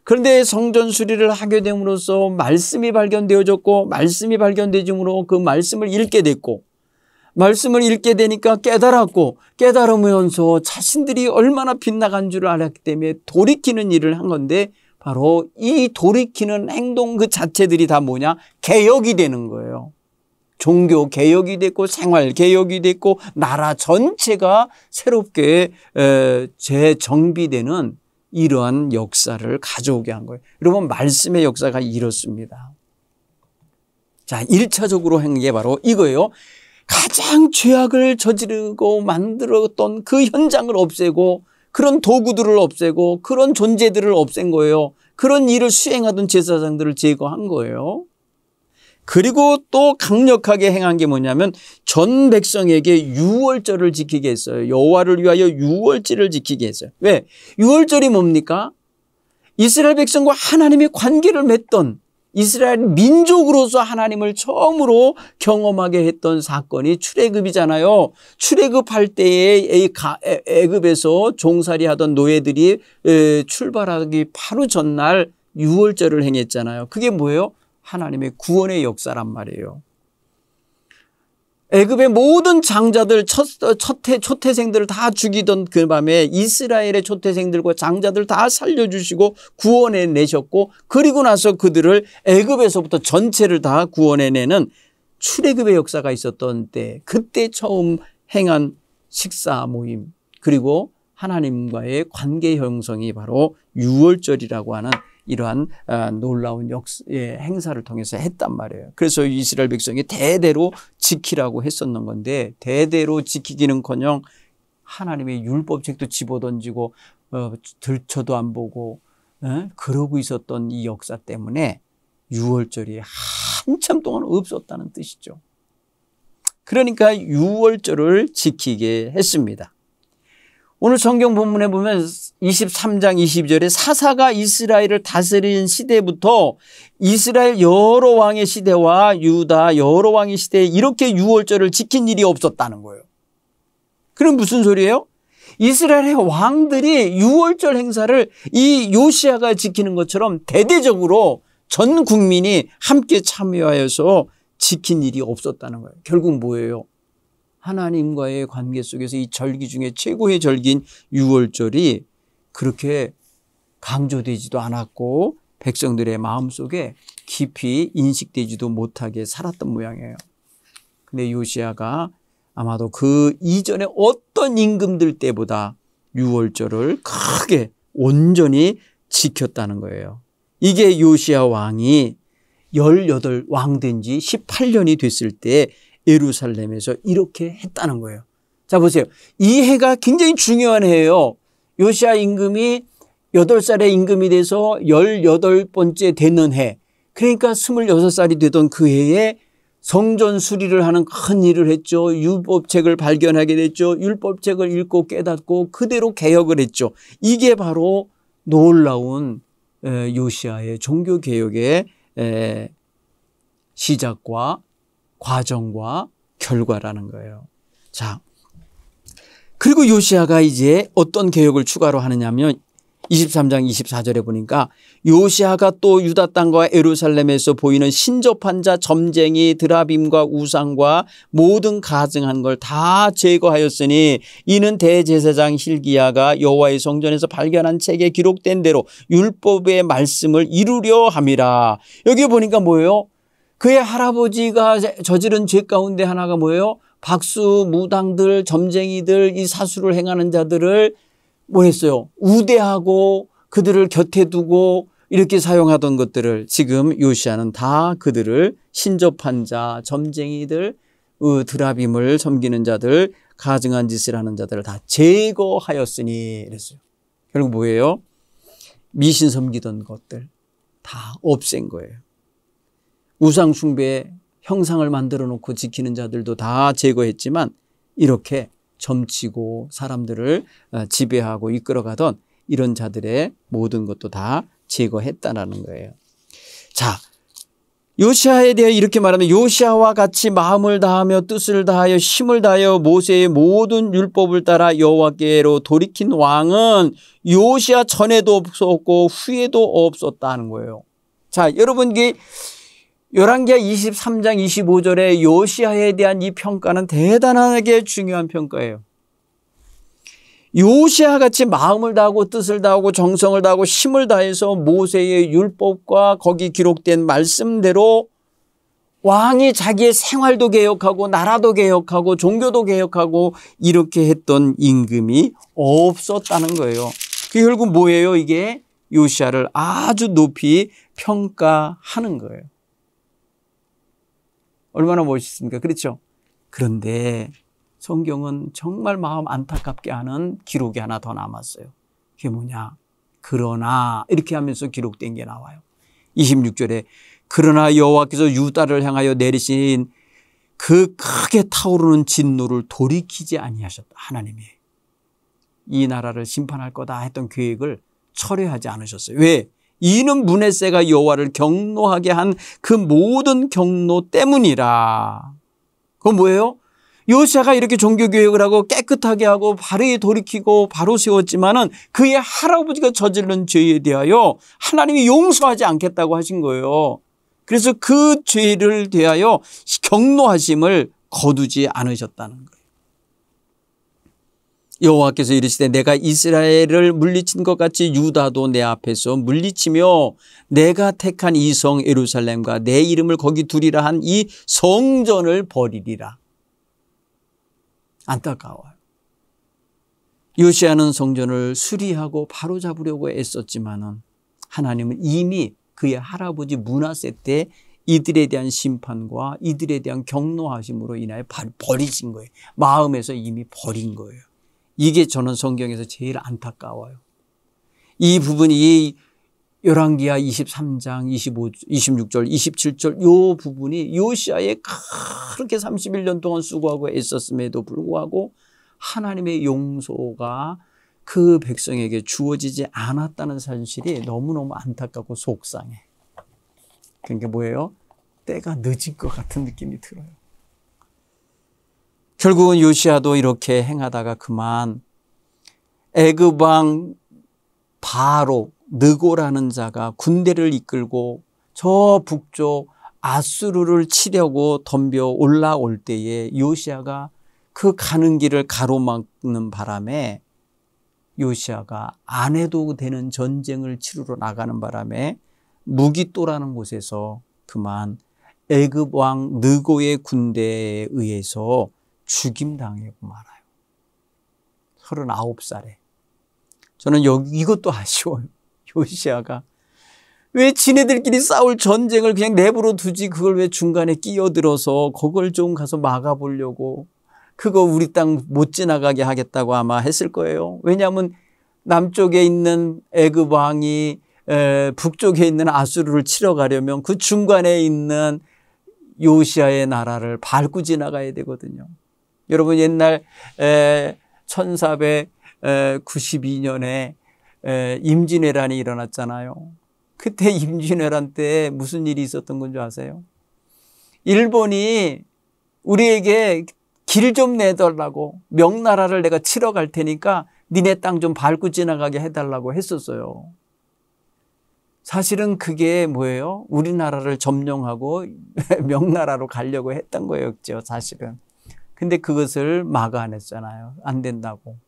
그런데 성전 수리를 하게 됨으로써 말씀이 발견되어졌고 말씀이 발견되므로 그 말씀을 읽게 됐고 말씀을 읽게 되니까 깨달았고 깨달으면서 자신들이 얼마나 빗나간 줄을 알았기 때문에 돌이키는 일을 한 건데 바로 이 돌이키는 행동 그 자체들이 다 뭐냐? 개혁이 되는 거예요. 종교 개혁이 됐고 생활 개혁이 됐고 나라 전체가 새롭게 재정비되는 이러한 역사를 가져오게 한 거예요. 여러분 말씀의 역사가 이렇습니다. 자, 1차적으로 한 게 바로 이거예요. 가장 죄악을 저지르고 만들었던 그 현장을 없애고 그런 도구들을 없애고 그런 존재들을 없앤 거예요. 그런 일을 수행하던 제사장들을 제거한 거예요. 그리고 또 강력하게 행한 게 뭐냐면 전 백성에게 유월절을 지키게 했어요. 여호와를 위하여 유월절을 지키게 했어요. 왜? 유월절이 뭡니까? 이스라엘 백성과 하나님의 관계를 맺던 이스라엘 민족으로서 하나님을 처음으로 경험하게 했던 사건이 출애굽이잖아요. 출애굽할 때에 애굽에서 종살이 하던 노예들이 출발하기 바로 전날 유월절을 행했잖아요. 그게 뭐예요? 하나님의 구원의 역사란 말이에요. 애굽의 모든 장자들 초태생들을 다 죽이던 그 밤에 이스라엘의 초태생들과 장자들 다 살려주시고 구원해 내셨고 그리고 나서 그들을 애굽에서부터 전체를 다 구원해내는 출애굽의 역사가 있었던 때 그때 처음 행한 식사 모임 그리고 하나님과의 관계 형성이 바로 유월절이라고 하는 이러한 놀라운 행사를 통해서 했단 말이에요. 그래서 이스라엘 백성이 대대로 지키라고 했었는 건데 대대로 지키기는커녕 하나님의 율법책도 집어던지고 들쳐도 안 보고 그러고 있었던 이 역사 때문에 유월절이 한참 동안 없었다는 뜻이죠. 그러니까 유월절을 지키게 했습니다. 오늘 성경 본문에 보면 23장 22절에 사사가 이스라엘을 다스린 시대부터 이스라엘 여러 왕의 시대와 유다 여러 왕의 시대에 이렇게 유월절을 지킨 일이 없었다는 거예요. 그럼 무슨 소리예요? 이스라엘의 왕들이 유월절 행사를 이 요시야가 지키는 것처럼 대대적으로 전 국민이 함께 참여하여서 지킨 일이 없었다는 거예요. 결국 뭐예요? 하나님과의 관계 속에서 이 절기 중에 최고의 절기인 유월절이 그렇게 강조되지도 않았고 백성들의 마음속에 깊이 인식되지도 못하게 살았던 모양이에요. 근데 요시야가 아마도 그 이전에 어떤 임금들 때보다 유월절을 크게 온전히 지켰다는 거예요. 이게 요시야 왕이 18왕 된 지 18년이 됐을 때 예루살렘에서 이렇게 했다는 거예요. 자, 보세요. 이 해가 굉장히 중요한 해예요. 요시야 임금이 8살의 임금이 돼서 18번째 되는 해. 그러니까 26살이 되던 그 해에 성전 수리를 하는 큰 일을 했죠. 율법책을 발견하게 됐죠. 율법책을 읽고 깨닫고 그대로 개혁을 했죠. 이게 바로 놀라운 요시야의 종교개혁의 시작과 과정과 결과라는 거예요. 자, 그리고 요시야가 이제 어떤 개혁을 추가로 하느냐면 23장 24절에 보니까 요시야가 또 유다 땅과 예루살렘에서 보이는 신접한 자 점쟁이 드라빔과 우상과 모든 가증한 걸 다 제거하였으니 이는 대제사장 hil기야가 여호와의 성전에서 발견한 책에 기록된 대로 율법의 말씀을 이루려 함이라. 여기 보니까 뭐예요? 그의 할아버지가 저지른 죄 가운데 하나가 뭐예요? 박수, 무당들, 점쟁이들, 이 사수를 행하는 자들을 뭐 했어요? 우대하고 그들을 곁에 두고 이렇게 사용하던 것들을 지금 요시야는 다 그들을 신접한 자, 점쟁이들, 드라빔을 섬기는 자들, 가증한 짓을 하는 자들을 다 제거하였으니 이랬어요. 결국 뭐예요? 미신 섬기던 것들 다 없앤 거예요. 우상 숭배에 형상을 만들어 놓고 지키는 자들도 다 제거했지만 이렇게 점치고 사람들을 지배하고 이끌어가던 이런 자들의 모든 것도 다 제거했다라는 거예요. 자, 요시야에 대해 이렇게 말하면 요시야와 같이 마음을 다하며 뜻을 다하여 힘을 다하여 모세의 모든 율법을 따라 여호와께로 돌이킨 왕은 요시야 전에도 없었고 후에도 없었다는 거예요. 자, 여러분 이게 열왕기하 23장 25절에 요시야에 대한 이 평가는 대단하게 중요한 평가예요. 요시야 같이 마음을 다하고 뜻을 다하고 정성을 다하고 힘을 다해서 모세의 율법과 거기 기록된 말씀대로 왕이 자기의 생활도 개혁하고 나라도 개혁하고 종교도 개혁하고 이렇게 했던 임금이 없었다는 거예요. 그 결국 뭐예요? 이게 요시야를 아주 높이 평가하는 거예요. 얼마나 멋있습니까? 그렇죠? 그런데 성경은 정말 마음 안타깝게 하는 기록이 하나 더 남았어요. 그게 뭐냐? 그러나 이렇게 하면서 기록된 게 나와요. 26절에 그러나 여호와께서 유다를 향하여 내리신 그 크게 타오르는 진노를 돌이키지 아니하셨다. 하나님이 이 나라를 심판할 거다 했던 계획을 철회하지 않으셨어요. 왜? 이는 므낫세가 여호와를 경노하게 한 그 모든 경노 때문이라. 그건 뭐예요? 요시야가 이렇게 종교개혁을 하고 깨끗하게 하고 바르게 돌이키고 바로 세웠지만은 그의 할아버지가 저지른 죄에 대하여 하나님이 용서하지 않겠다고 하신 거예요. 그래서 그 죄를 대하여 경노하심을 거두지 않으셨다는 거예요. 여호와께서 이르시되 내가 이스라엘을 물리친 것 같이 유다도 내 앞에서 물리치며 내가 택한 이 성 예루살렘과 내 이름을 거기 두리라 한 이 성전을 버리리라. 안타까워요. 요시야는 성전을 수리하고 바로잡으려고 애썼지만은 하나님은 이미 그의 할아버지 므낫세 때 이들에 대한 심판과 이들에 대한 경노하심으로 인하여 버리신 거예요. 마음에서 이미 버린 거예요. 이게 저는 성경에서 제일 안타까워요. 이 부분이 열왕기하 23장 26절 27절 요 부분이 요시야에 그렇게 31년 동안 수고하고 애썼음에도 불구하고 하나님의 용서가 그 백성에게 주어지지 않았다는 사실이 너무너무 안타깝고 속상해. 그러니까 뭐예요? 때가 늦은 것 같은 느낌이 들어요. 결국은 요시야도 이렇게 행하다가 그만 애굽 왕 바로 느고라는 자가 군대를 이끌고 저 북쪽 아수르를 치려고 덤벼 올라올 때에 요시야가 그 가는 길을 가로막는 바람에 요시야가 안 해도 되는 전쟁을 치르러 나가는 바람에 무기또라는 곳에서 그만 애굽 왕 느고의 군대에 의해서 죽임당하고 말아요. 39살에. 저는 이것도 아쉬워요. 요시야가 왜 지네들끼리 싸울 전쟁을 그냥 내버려 두지 그걸 왜 중간에 끼어들어서 그걸 좀 가서 막아보려고 그거 우리 땅 못 지나가게 하겠다고 아마 했을 거예요. 왜냐하면 남쪽에 있는 애굽 왕이 북쪽에 있는 아수르를 치러 가려면 그 중간에 있는 요시야의 나라를 밟고 지나가야 되거든요. 여러분 옛날 1492년에 임진왜란이 일어났잖아요. 그때 임진왜란 때 무슨 일이 있었던 건 줄 아세요? 일본이 우리에게 길 좀 내달라고 명나라를 내가 치러 갈 테니까 니네 땅 좀 밟고 지나가게 해달라고 했었어요. 사실은 그게 뭐예요? 우리나라를 점령하고 명나라로 가려고 했던 거였죠, 사실은. 근데 그것을 막아냈잖아요. 안 된다고.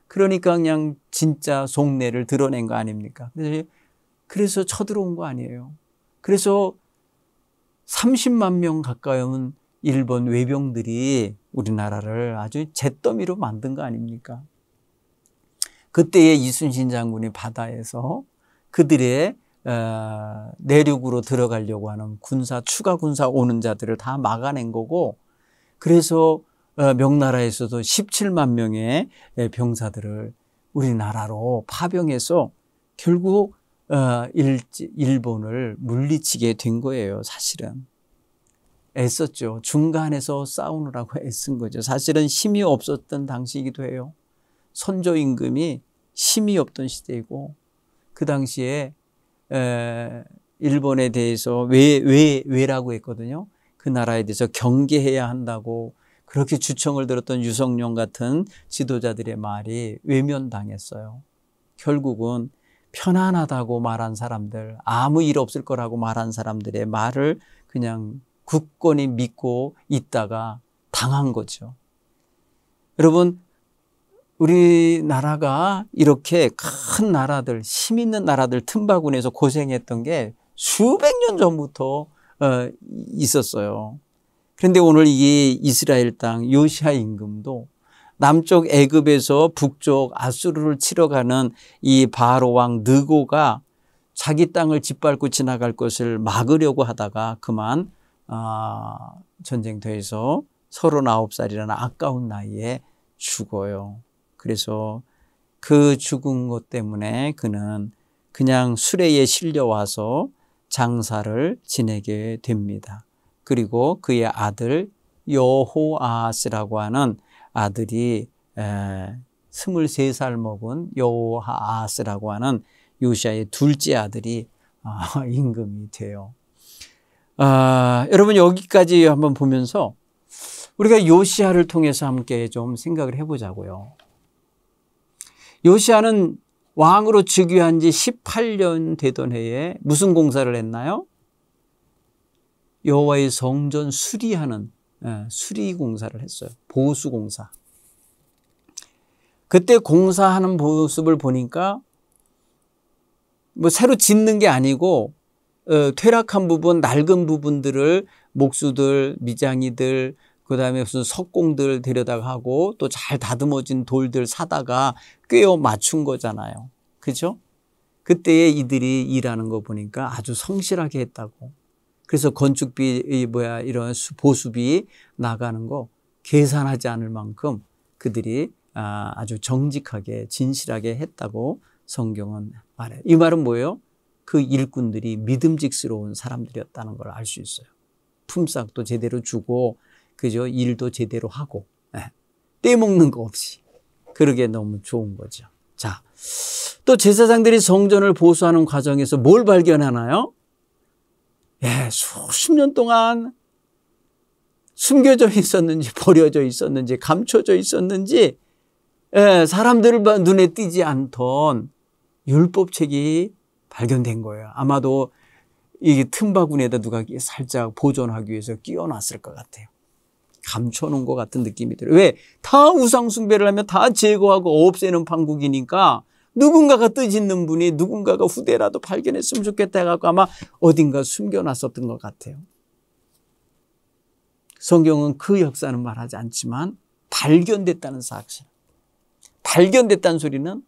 그러니까 그냥 진짜 속내를 드러낸 거 아닙니까? 그래서 쳐들어온 거 아니에요. 그래서 30만 명 가까운 일본 외병들이 우리나라를 아주 잿더미로 만든 거 아닙니까? 그때의 이순신 장군이 바다에서 그들의 내륙으로 들어가려고 하는 추가 군사 오는 자들을 다 막아낸 거고, 그래서 명나라에서도 17만 명의 병사들을 우리나라로 파병해서 결국 일본을 물리치게 된 거예요. 사실은 애썼죠. 중간에서 싸우느라고 애쓴 거죠. 사실은 힘이 없었던 당시이기도 해요. 선조 임금이 힘이 없던 시대이고, 그 당시에 일본에 대해서 왜라고 했거든요. 그 나라에 대해서 경계해야 한다고 그렇게 주청을 들었던 유성룡 같은 지도자들의 말이 외면당했어요. 결국은 편안하다고 말한 사람들, 아무 일 없을 거라고 말한 사람들의 말을 그냥 굳건히 믿고 있다가 당한 거죠. 여러분, 우리나라가 이렇게 큰 나라들, 힘 있는 나라들 틈바구니에서 고생했던 게 수백 년 전부터 있었어요. 그런데 오늘 이 이스라엘 땅 요시야 임금도 남쪽 애굽에서 북쪽 아수르를 치러 가는 이 바로 왕 느고가 자기 땅을 짓밟고 지나갈 것을 막으려고 하다가 그만 전쟁터에서 39살이라는 아까운 나이에 죽어요. 그래서 그 죽은 것 때문에 그는 그냥 수레에 실려와서 장사를 지내게 됩니다. 그리고 그의 아들 여호아하스라고 하는 아들이 23살 먹은 여호아하스라고 하는 요시야의 둘째 아들이 임금이 돼요. 여러분 여기까지 한번 보면서 우리가 요시야를 통해서 함께 좀 생각을 해보자고요. 요시야는 왕으로 즉위한 지 18년 되던 해에 무슨 공사를 했나요? 여호와의 성전 수리하는 수리 공사를 했어요. 보수 공사. 그때 공사하는 모습을 보니까 뭐 새로 짓는 게 아니고 퇴락한 부분, 낡은 부분들을 목수들, 미장이들, 그다음에 무슨 석공들 데려다가 하고 또 잘 다듬어진 돌들 사다가 꿰어 맞춘 거잖아요. 그죠? 그때에 이들이 일하는 거 보니까 아주 성실하게 했다고. 그래서 건축비 이런 보수비 나가는 거 계산하지 않을 만큼 그들이 아주 정직하게 진실하게 했다고 성경은 말해요. 이 말은 뭐예요? 그 일꾼들이 믿음직스러운 사람들이었다는 걸 알 수 있어요. 품삯도 제대로 주고, 그죠? 일도 제대로 하고, 떼먹는 거 없이. 그러게 너무 좋은 거죠. 자, 또 제사장들이 성전을 보수하는 과정에서 뭘 발견하나요? 수십 년 동안 숨겨져 있었는지, 버려져 있었는지, 감춰져 있었는지, 사람들 눈에 띄지 않던 율법책이 발견된 거예요. 아마도 이게 틈바구니에다 누가 살짝 보존하기 위해서 끼워놨을 것 같아요. 감춰놓은 것 같은 느낌이 들어요. 왜? 다 우상숭배를 하면 다 제거하고 없애는 판국이니까 누군가가 뜻있는 분이 누군가가 후대라도 발견했으면 좋겠다 해갖고 아마 어딘가 숨겨놨었던 것 같아요. 성경은 그 역사는 말하지 않지만 발견됐다는 사실. 발견됐다는 소리는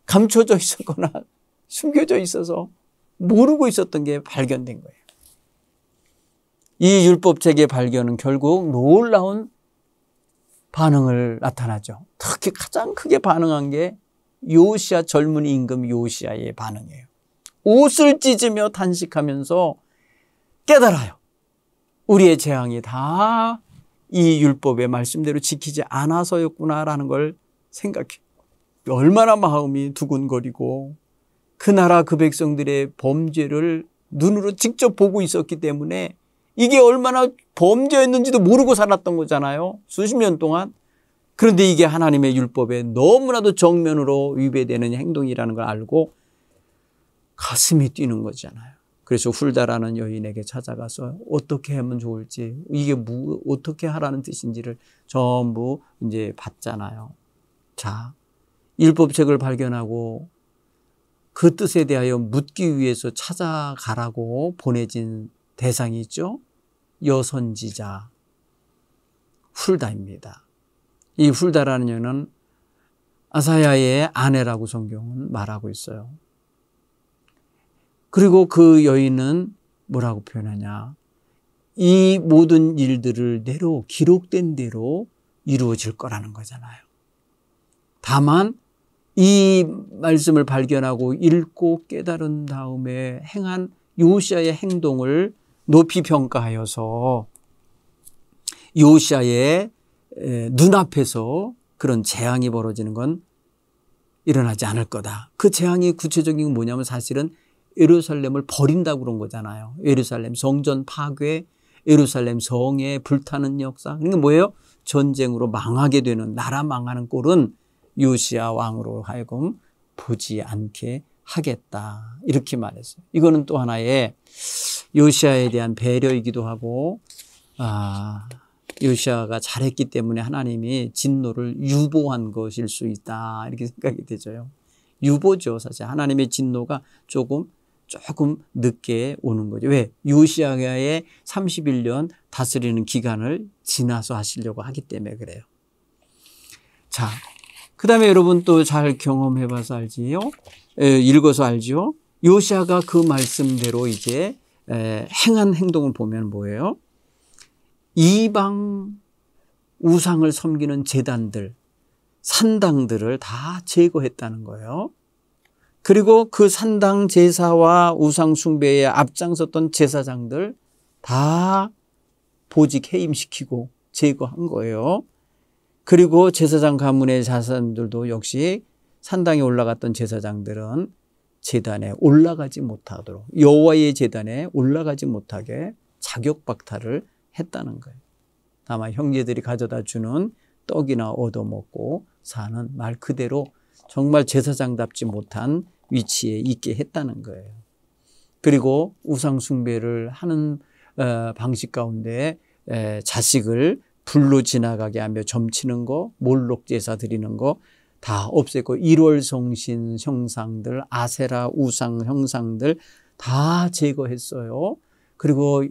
감춰져 있었거나 숨겨져 있어서 모르고 있었던 게 발견된 거예요. 이 율법책의 발견은 결국 놀라운 반응을 나타나죠. 특히 가장 크게 반응한 게 요시야, 젊은 임금 요시야의 반응이에요. 옷을 찢으며 단식하면서 깨달아요. 우리의 재앙이 다 이 율법의 말씀대로 지키지 않아서였구나라는 걸 생각해요. 얼마나 마음이 두근거리고 그 나라 그 백성들의 범죄를 눈으로 직접 보고 있었기 때문에 이게 얼마나 범죄였는지도 모르고 살았던 거잖아요. 수십 년 동안. 그런데 이게 하나님의 율법에 너무나도 정면으로 위배되는 행동이라는 걸 알고 가슴이 뛰는 거잖아요. 그래서 훌다라는 여인에게 찾아가서 어떻게 하면 좋을지, 이게 어떻게 하라는 뜻인지를 전부 이제 봤잖아요. 자, 율법책을 발견하고 그 뜻에 대하여 묻기 위해서 찾아가라고 보내진 대상이 있죠. 여선지자 훌다입니다. 이 훌다라는 여인은 아사야의 아내라고 성경은 말하고 있어요. 그리고 그 여인은 뭐라고 표현하냐. 이 모든 일들을 대로 기록된 대로 이루어질 거라는 거잖아요. 다만 이 말씀을 발견하고 읽고 깨달은 다음에 행한 요시야의 행동을 높이 평가하여서 요시야의 눈앞에서 그런 재앙이 벌어지는 건 일어나지 않을 거다. 그 재앙이 구체적인 건 뭐냐면 사실은 예루살렘을 버린다고 그런 거잖아요. 예루살렘 성전 파괴, 예루살렘 성에 불타는 역사. 그러니까 뭐예요? 전쟁으로 망하게 되는, 나라 망하는 꼴은 요시야 왕으로 하여금 보지 않게 하겠다. 이렇게 말했어요. 이거는 또 하나의 요시야에 대한 배려이기도 하고, 요시야가 잘했기 때문에 하나님이 진노를 유보한 것일 수 있다. 이렇게 생각이 되죠. 유보죠. 사실 하나님의 진노가 조금 늦게 오는 거죠. 왜? 요시야의 31년 다스리는 기간을 지나서 하시려고 하기 때문에 그래요. 자, 그 다음에 여러분 또 잘 경험해봐서 알지요? 읽어서 알지요? 요시야가 그 말씀대로 이제 행한 행동을 보면 뭐예요? 이방 우상을 섬기는 제단들, 산당들을 다 제거했다는 거예요. 그리고 그 산당 제사와 우상 숭배에 앞장섰던 제사장들 다 보직 해임시키고 제거한 거예요. 그리고 제사장 가문의 자손들도 역시 산당에 올라갔던 제사장들은 제단에 올라가지 못하도록, 여호와의 제단에 올라가지 못하게 자격 박탈을 했다는 거예요. 다만 형제들이 가져다 주는 떡이나 얻어먹고 사는 말 그대로 정말 제사장답지 못한 위치에 있게 했다는 거예요. 그리고 우상 숭배를 하는 방식 가운데 자식을 불로 지나가게 하며 점치는 거, 몰록 제사 드리는 거 다 없앴고 1월 성신 형상들, 아세라 우상 형상들 다 제거했어요. 그리고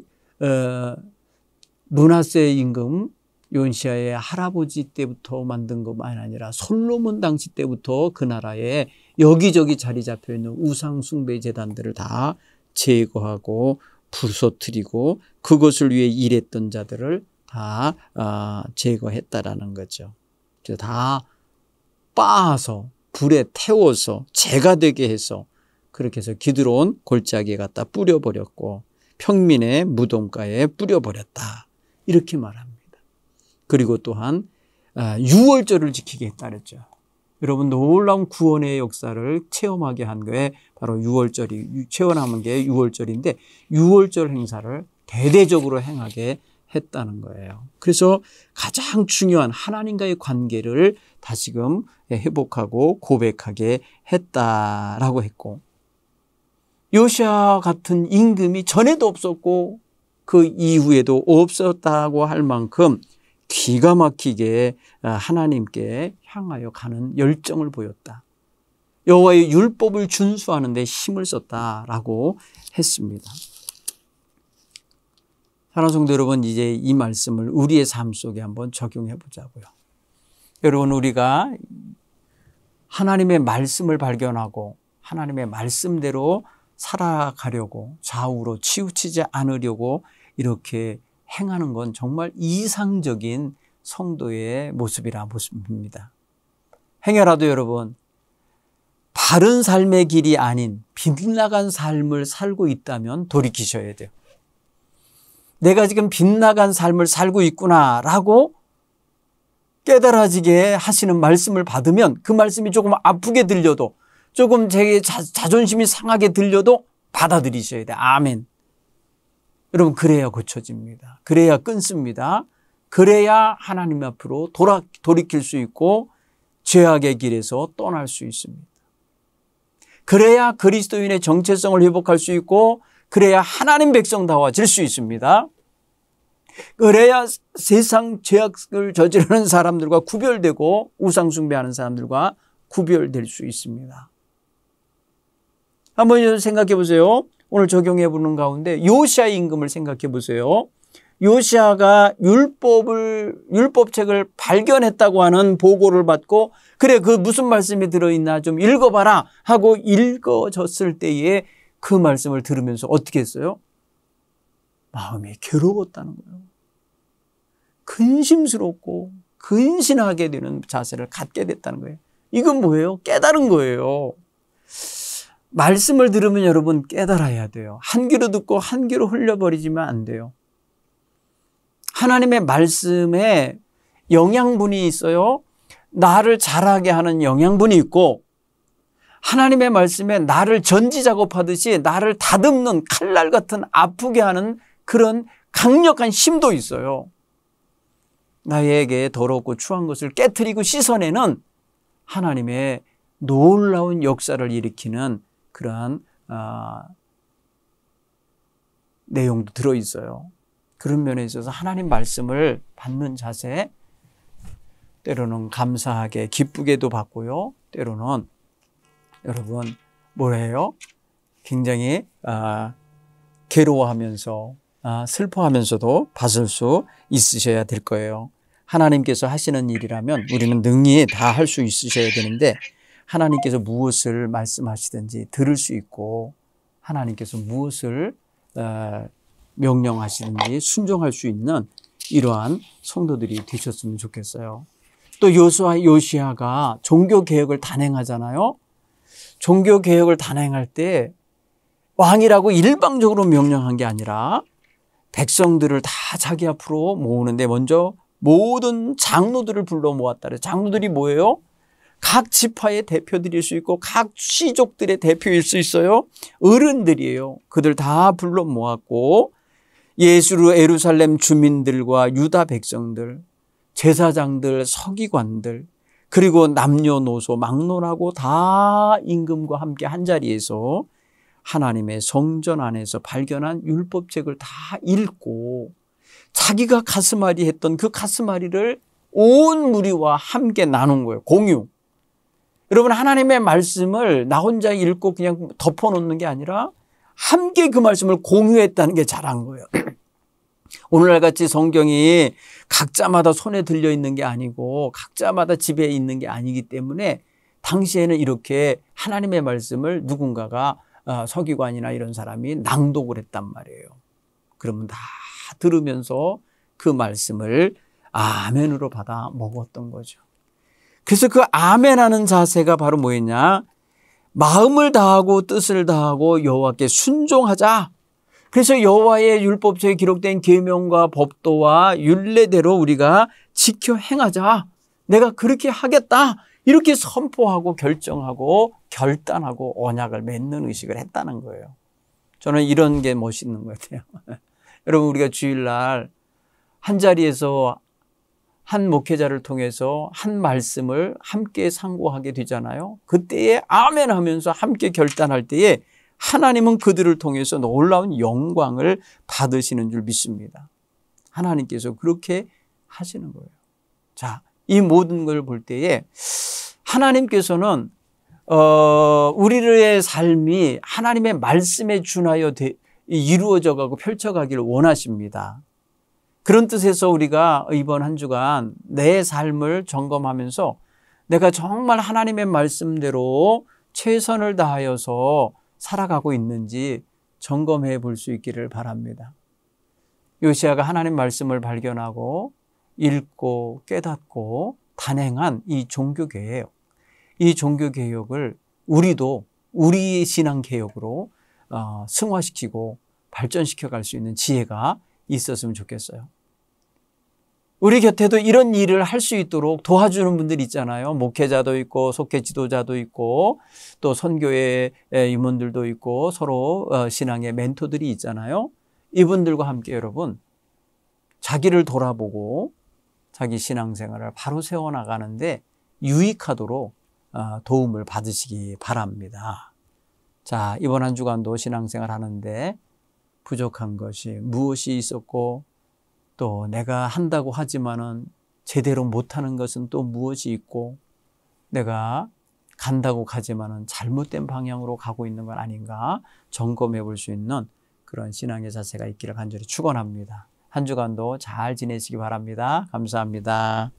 므낫세 임금 요시야의 할아버지 때부터 만든 것만 아니라 솔로몬 당시 때부터 그 나라에 여기저기 자리 잡혀 있는 우상 숭배 제단들을 다 제거하고 부서뜨리고 그것을 위해 일했던 자들을 다 제거했다라는 거죠. 다 빻아서 불에 태워서 재가 되게 해서 그렇게 해서 기드론 골짜기에 갖다 뿌려버렸고 평민의 무덤가에 뿌려버렸다. 이렇게 말합니다. 그리고 또한 유월절을 지키게 했다 그랬죠. 여러분 놀라운 구원의 역사를 체험하게 한 게 바로 체험하는 게 유월절인데 유월절 행사를 대대적으로 행하게 했다는 거예요. 그래서 가장 중요한 하나님과의 관계를 다시금 회복하고 고백하게 했다라고 했고 요시야 같은 임금이 전에도 없었고 그 이후에도 없었다고 할 만큼 기가 막히게 하나님께 향하여 가는 열정을 보였다. 여호와의 율법을 준수하는 데 힘을 썼다라고 했습니다. 사랑하는 성도 여러분, 이제 이 말씀을 우리의 삶 속에 한번 적용해 보자고요. 여러분, 우리가 하나님의 말씀을 발견하고 하나님의 말씀대로 살아가려고 좌우로 치우치지 않으려고 이렇게 행하는 건 정말 이상적인 성도의 모습입니다. 행여라도 여러분 바른 삶의 길이 아닌 빗나간 삶을 살고 있다면 돌이키셔야 돼요. 내가 지금 빗나간 삶을 살고 있구나라고 깨달아지게 하시는 말씀을 받으면 그 말씀이 조금 아프게 들려도 조금 제 자존심이 상하게 들려도 받아들이셔야 돼요. 아멘. 여러분 그래야 고쳐집니다. 그래야 끊습니다. 그래야 하나님 앞으로 돌이킬 수 있고 죄악의 길에서 떠날 수 있습니다. 그래야 그리스도인의 정체성을 회복할 수 있고 그래야 하나님 백성다워질 수 있습니다. 그래야 세상 죄악을 저지르는 사람들과 구별되고 우상 숭배하는 사람들과 구별될 수 있습니다. 한번 생각해 보세요. 오늘 적용해 보는 가운데 요시야 임금을 생각해 보세요. 요시야가 율법책을 발견했다고 하는 보고를 받고 그래 그 무슨 말씀이 들어있나 좀 읽어봐라 하고 읽어졌을 때에 그 말씀을 들으면서 어떻게 했어요? 마음이 괴로웠다는 거예요. 근심스럽고 근신하게 되는 자세를 갖게 됐다는 거예요. 이건 뭐예요? 깨달은 거예요. 말씀을 들으면 여러분 깨달아야 돼요. 한 귀로 듣고 한 귀로 흘려버리지면 안 돼요. 하나님의 말씀에 영양분이 있어요. 나를 자라게 하는 영양분이 있고 하나님의 말씀에 나를 전지작업하듯이 나를 다듬는 칼날 같은 아프게 하는 그런 강력한 힘도 있어요. 나에게 더럽고 추한 것을 깨트리고 씻어내는 하나님의 놀라운 역사를 일으키는 그러한 내용도 들어있어요. 그런 면에 있어서 하나님 말씀을 받는 자세 때로는 감사하게 기쁘게도 받고요. 때로는 여러분 뭐래요? 굉장히 괴로워하면서 슬퍼하면서도 받을 수 있으셔야 될 거예요. 하나님께서 하시는 일이라면 우리는 능히 다 할 수 있으셔야 되는데 하나님께서 무엇을 말씀하시든지 들을 수 있고 하나님께서 무엇을 명령하시든지 순종할 수 있는 이러한 성도들이 되셨으면 좋겠어요. 또 요시야가 종교개혁을 단행하잖아요. 종교개혁을 단행할 때 왕이라고 일방적으로 명령한 게 아니라 백성들을 다 자기 앞으로 모으는데 먼저 모든 장로들을 불러 모았다. 장로들이 뭐예요? 각 지파의 대표들일 수 있고 각 시족들의 대표일 수 있어요. 어른들이에요. 그들 다 불러 모았고 예루살렘 주민들과 유다 백성들, 제사장들, 서기관들 그리고 남녀노소 막론하고 다 임금과 함께 한자리에서 하나님의 성전 안에서 발견한 율법책을 다 읽고 자기가 가슴앓이 했던 그 가슴앓이를 온 무리와 함께 나눈 거예요. 공유. 여러분 하나님의 말씀을 나 혼자 읽고 그냥 덮어놓는 게 아니라 함께 그 말씀을 공유했다는 게 잘한 거예요. 오늘날 같이 성경이 각자마다 손에 들려 있는 게 아니고 각자마다 집에 있는 게 아니기 때문에 당시에는 이렇게 하나님의 말씀을 누군가가 서기관이나 이런 사람이 낭독을 했단 말이에요. 그러면 다 들으면서 그 말씀을 아멘으로 받아 먹었던 거죠. 그래서 그 아멘하는 자세가 바로 뭐였냐? 마음을 다하고 뜻을 다하고 여호와께 순종하자. 그래서 여호와의 율법서에 기록된 계명과 법도와 율례대로 우리가 지켜 행하자. 내가 그렇게 하겠다. 이렇게 선포하고 결정하고 결단하고 언약을 맺는 의식을 했다는 거예요. 저는 이런 게 멋있는 것 같아요. 여러분, 우리가 주일날 한 자리에서 한 목회자를 통해서 한 말씀을 함께 상고하게 되잖아요. 그때에 아멘 하면서 함께 결단할 때에 하나님은 그들을 통해서 놀라운 영광을 받으시는 줄 믿습니다. 하나님께서 그렇게 하시는 거예요. 자, 이 모든 걸 볼 때에 하나님께서는 우리의 삶이 하나님의 말씀에 준하여 이루어져 가고 펼쳐가기를 원하십니다. 그런 뜻에서 우리가 이번 한 주간 내 삶을 점검하면서 내가 정말 하나님의 말씀대로 최선을 다하여서 살아가고 있는지 점검해 볼 수 있기를 바랍니다. 요시야가 하나님 말씀을 발견하고 읽고 깨닫고 단행한 이 종교개혁, 이 종교개혁을 우리도 우리의 신앙개혁으로 승화시키고 발전시켜 갈 수 있는 지혜가 있었으면 좋겠어요. 우리 곁에도 이런 일을 할 수 있도록 도와주는 분들 있잖아요. 목회자도 있고 속회 지도자도 있고 또 선교의 임원들도 있고 서로 신앙의 멘토들이 있잖아요. 이분들과 함께 여러분 자기를 돌아보고 자기 신앙생활을 바로 세워나가는데 유익하도록 도움을 받으시기 바랍니다. 자, 이번 한 주간도 신앙생활 하는데 부족한 것이 무엇이 있었고 또 내가 한다고 하지만은 제대로 못하는 것은 또 무엇이 있고 내가 간다고 가지만은 잘못된 방향으로 가고 있는 건 아닌가 점검해 볼 수 있는 그런 신앙의 자세가 있기를 간절히 축원합니다. 한 주간도 잘 지내시기 바랍니다. 감사합니다.